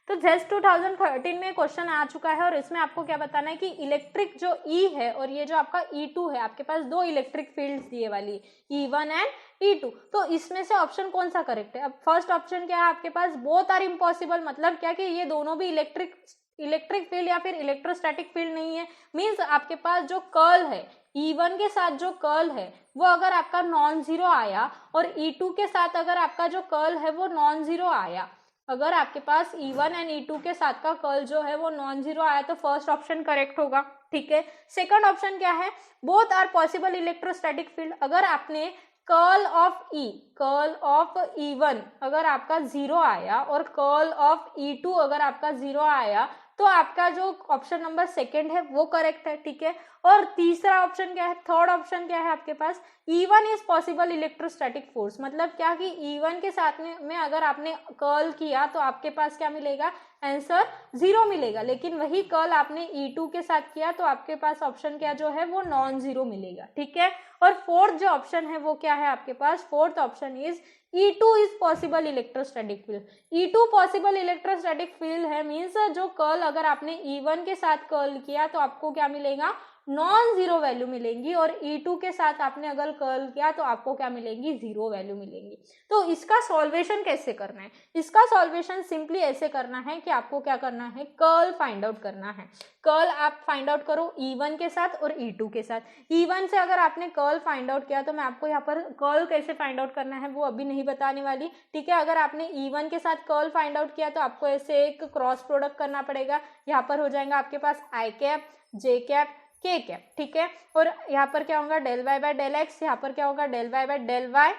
तो जेस 2013 में क्वेश्चन आ चुका है और इसमें आपको क्या बताना है कि इलेक्ट्रिक जो E है और ये जो आपका E2 है, आपके पास दो इलेक्ट्रिक फील्ड्स दिए वाली, E1 एंड E2, तो इसमें से ऑप्शन कौन सा करेक्ट है। अब फर्स्ट ऑप्शन क्या है आपके पास, बोथ आर इम्पॉसिबल, मतलब क्या कि ये दोनों भी इलेक्ट्रिक फील्ड या फिर इलेक्ट्रोस्टैटिक फील्ड नहीं है। मीन्स आपके पास जो कर्ल है, E1 के साथ जो कर्ल है वो अगर आपका नॉन जीरो आया और E2 के साथ अगर आपका जो कर्ल है वो नॉन जीरो आया, अगर आपके पास E1 एंड E2 के साथ का कर्ल जो है वो नॉन जीरो आया तो फर्स्ट ऑप्शन करेक्ट होगा, ठीक है। सेकंड ऑप्शन क्या है, both are possible electrostatic field, अगर आपने कर्ल ऑफ E1 अगर आपका जीरो आया और कर्ल ऑफ E2 अगर आपका जीरो आया तो आपका जो ऑप्शन नंबर सेकंड है वो करेक्ट है, ठीक है। और तीसरा ऑप्शन क्या है, थर्ड ऑप्शन क्या है आपके पास, E1 is possible electrostatic force, मतलब क्या कि E1 के साथ में अगर आपने कर्ल किया तो आपके पास क्या मिलेगा, आंसर जीरो मिलेगा, लेकिन वही कर्ल आपने E2 के साथ किया तो आपके पास ऑप्शन क्या जो है वो नॉन जीरो मिलेगा, ठीक है। और फोर्थ जो ऑप्शन है वो क्या है आपके पास, fourth option is E2 is possible electrostatic field. E2 possible electrostatic field है, मीन्स जो कर्ल अगर आपने E1 के साथ कर्ल किया तो आपको क्या मिलेगा, नॉन जीरो वैल्यू मिलेंगी, और E2 के साथ आपने अगर कर्ल किया तो आपको क्या मिलेंगी, जीरो वैल्यू मिलेंगी। तो इसका सॉल्वेशन कैसे करना है, इसका सॉल्वेशन सिंपली ऐसे करना है कि आपको क्या करना है, कर्ल फाइंड आउट करना है। कर्ल आप फाइंड आउट करो E1 के साथ और E2 के साथ। E1 से अगर आपने कर्ल फाइंड आउट किया तो मैं आपको यहाँ पर कर्ल कैसे फाइंड आउट करना है वो अभी नहीं बताने वाली, ठीक है। अगर आपने E1 के साथ कर्ल फाइंड आउट किया तो आपको ऐसे एक क्रॉस प्रोडक्ट करना पड़ेगा, यहाँ पर हो जाएगा आपके पास I cap J cap K cap, ठीक है। और यहाँ पर क्या होगा, del Y by del X, यहाँ पर क्या होगा, del Y by del Y,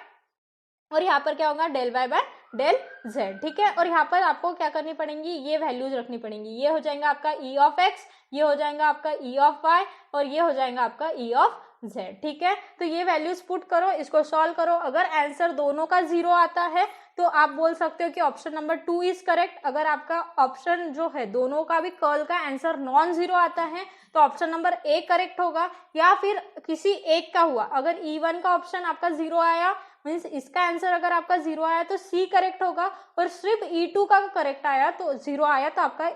और यहाँ पर क्या होगा, del Y by del Z, ठीक है। और यहाँ पर आपको क्या करनी पड़ेंगी, ये वैल्यूज रखनी पड़ेंगी, ये हो जाएगा आपका ई ऑफ एक्स, ये हो जाएगा आपका ई ऑफ वाई, और ये हो जाएगा आपका ई ऑफ जेड, ठीक है। तो ये वैल्यूज पुट करो, इसको सॉल्व करो, अगर आंसर दोनों का जीरो आता है तो आप बोल सकते हो कि ऑप्शन नंबर 2 इज करेक्ट। अगर आपका ऑप्शन जो है दोनों का भी कर्ल का आंसर नॉन जीरो आता है तो ऑप्शन नंबर ए करेक्ट होगा, या फिर किसी एक का हुआ, अगर E1 का ऑप्शन आपका जीरो आया मीन्स इसका आंसर अगर आपका जीरो आया तो सी करेक्ट होगा, और सिर्फ E2 का करेक्ट आया तो जीरो आया तो आपका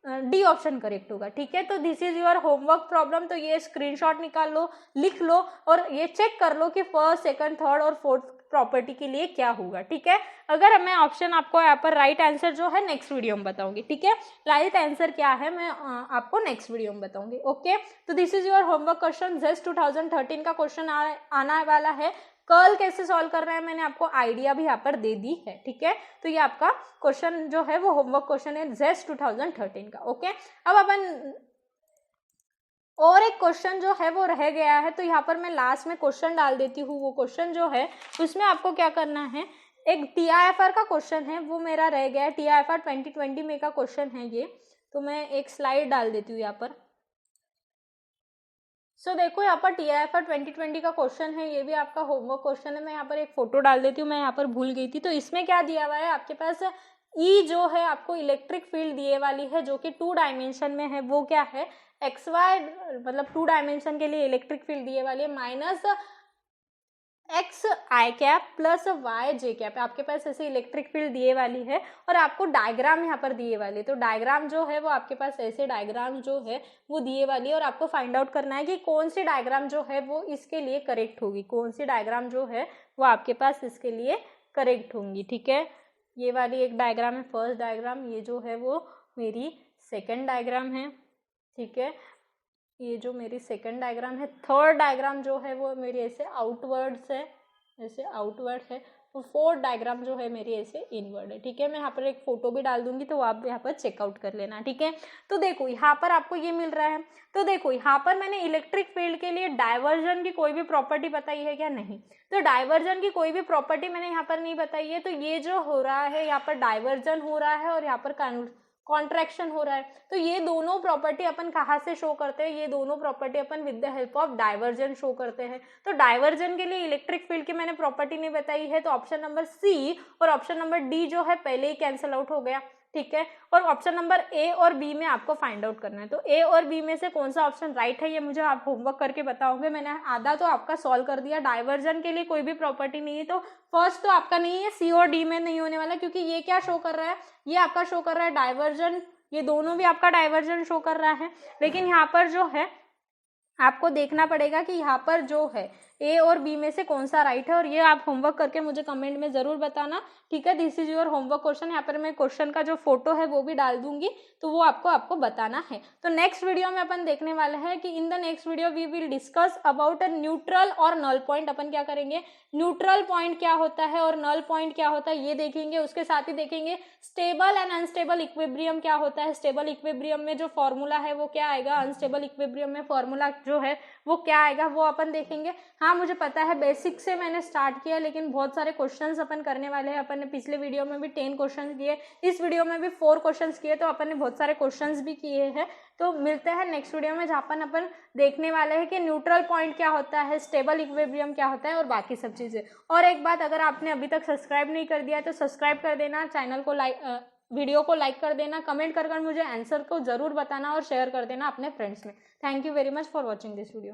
डी ऑप्शन करेक्ट होगा, ठीक है। तो this is your homework problem, तो ये स्क्रीनशॉट निकाल लो, लिख लो और ये चेक कर लो कि फर्स्ट सेकंड थर्ड और फोर्थ प्रॉपर्टी के लिए क्या होगा, ठीक है। अगर मैं ऑप्शन आपको यहाँ पर राइट आंसर जो है नेक्स्ट वीडियो में बताऊंगी, ठीक है। राइट आंसर क्या है मैं आपको नेक्स्ट वीडियो में बताऊंगी, ओके। तो this is your homework question, जेस 2013 का क्वेश्चन आने वाला है, कर्ल कैसे सॉल्व कर रहे हैं मैंने आपको आइडिया भी यहाँ पर दे दी है, ठीक है। तो ये आपका क्वेश्चन जो है वो होमवर्क क्वेश्चन है जेस्ट 2013 का, ओके। अब अपन और एक क्वेश्चन जो है वो रह गया है, तो यहाँ पर मैं लास्ट में क्वेश्चन डाल देती हूँ। वो क्वेश्चन जो है उसमें आपको क्या करना है, एक TIFR का क्वेश्चन है वो मेरा रह गया है, TIFR 2020 में का क्वेश्चन है ये। तो मैं एक स्लाइड डाल देती हूँ यहाँ पर। सो देखो यहाँ पर TIFR 2020 का क्वेश्चन है, ये भी आपका होमवर्क क्वेश्चन है। मैं यहाँ पर एक फोटो डाल देती हूँ, मैं यहाँ पर भूल गई थी। तो इसमें क्या दिया हुआ है आपके पास, E जो है आपको इलेक्ट्रिक फील्ड दिए वाली है जो कि 2 डायमेंशन में है। वो क्या है, XY मतलब 2 डायमेंशन के लिए इलेक्ट्रिक फील्ड दिए वाली है माइनस XI प्लस YJ, आपके पास ऐसे इलेक्ट्रिक फील्ड दिए वाली है और आपको डायग्राम यहाँ पर दिए वाली है। तो डायग्राम जो है वो आपके पास ऐसे डायग्राम जो है वो दिए वाली है और आपको फाइंड आउट करना है कि कौन सी डायग्राम जो है वो इसके लिए करेक्ट होगी, कौन सी डायग्राम जो है वो आपके पास इसके लिए करेक्ट होंगी, ठीक है। ये वाली एक डायग्राम है फर्स्ट डायग्राम, ये जो है वो मेरी सेकेंड डायग्राम है, ठीक है। ये जो मेरी सेकंड डायग्राम है, थर्ड डायग्राम जो है वो मेरी ऐसे आउटवर्ड्स है, ऐसे आउटवर्ड है। तो फोर्थ डायग्राम जो है मेरी ऐसे इनवर्ड है, ठीक है। मैं यहाँ पर एक फोटो भी डाल दूंगी तो आप यहाँ पर चेकआउट कर लेना, ठीक है। तो देखो यहाँ पर आपको ये मिल रहा है। तो देखो यहाँ पर मैंने इलेक्ट्रिक फील्ड के लिए डाइवर्जन की कोई भी प्रॉपर्टी बताई है क्या, नहीं। तो डाइवर्जन की कोई भी प्रॉपर्टी मैंने यहाँ पर नहीं बताई है। तो ये जो हो रहा है यहाँ पर डाइवर्जन हो रहा है और यहाँ पर कॉन्ट्रैक्शन हो रहा है। तो ये दोनों प्रॉपर्टी अपन कहाँ से शो करते हैं, ये दोनों property upon with the help of diversion show करते हैं। तो डाइवर्जन के लिए इलेक्ट्रिक फील्ड की मैंने प्रॉपर्टी नहीं बताई है, तो ऑप्शन नंबर सी और ऑप्शन नंबर डी जो है पहले ही कैंसिल आउट हो गया, ठीक है। और ऑप्शन नंबर ए और बी में आपको फाइंड आउट करना है। तो ए और बी में से कौन सा ऑप्शन राइट है ये मुझे आप होमवर्क करके बताओगे। मैंने आधा तो आपका सॉल्व कर दिया। डाइवर्जन के लिए कोई भी प्रॉपर्टी नहीं है, तो फर्स्ट तो आपका नहीं है, सी और डी में नहीं होने वाला, क्योंकि ये क्या शो कर रहा है, ये आपका शो कर रहा है डाइवर्जन, ये दोनों भी आपका डाइवर्जन शो कर रहा है। लेकिन यहाँ पर जो है आपको देखना पड़ेगा कि यहाँ पर जो है ए और बी में से कौन सा राइट है, और ये आप होमवर्क करके मुझे कमेंट में जरूर बताना, ठीक है। This is your homework question. यहाँ पर मैं क्वेश्चन का जो फोटो है वो भी डाल दूंगी, तो वो आपको बताना है। तो नेक्स्ट वीडियो में अपन देखने वाले हैं कि in the next video we will discuss about a neutral or null point. अपन क्या करेंगे, न्यूट्रल पॉइंट क्या होता है और नल पॉइंट क्या होता है ये देखेंगे। उसके साथ ही देखेंगे स्टेबल एंड अनस्टेबल इक्विब्रियम क्या होता है, स्टेबल इक्विब्रियम में जो फॉर्मूला है वो क्या आएगा, अनस्टेबल इक्विब्रियम में फॉर्मूला जो है वो क्या आएगा, वो अपन देखेंगे। हाँ मुझे पता है बेसिक से मैंने स्टार्ट किया, लेकिन बहुत सारे क्वेश्चंस अपन करने वाले हैं। अपन ने पिछले वीडियो में भी 10 क्वेश्चन किए, इस वीडियो में भी 4 क्वेश्चंस किए, तो अपन ने बहुत सारे क्वेश्चंस भी किए हैं। तो मिलते हैं नेक्स्ट वीडियो में जहाँ अपन देखने वाले हैं कि न्यूट्रल पॉइंट क्या होता है, स्टेबल इक्विलिब्रियम क्या होता है और बाकी सब चीज़ें। और एक बात, अगर आपने अभी तक सब्सक्राइब नहीं कर दिया है तो सब्सक्राइब कर देना, चैनल को वीडियो को लाइक कर देना, कमेंट कर मुझे आंसर को जरूर बताना और शेयर कर देना अपने फ्रेंड्स में। Thank you very much for watching this video.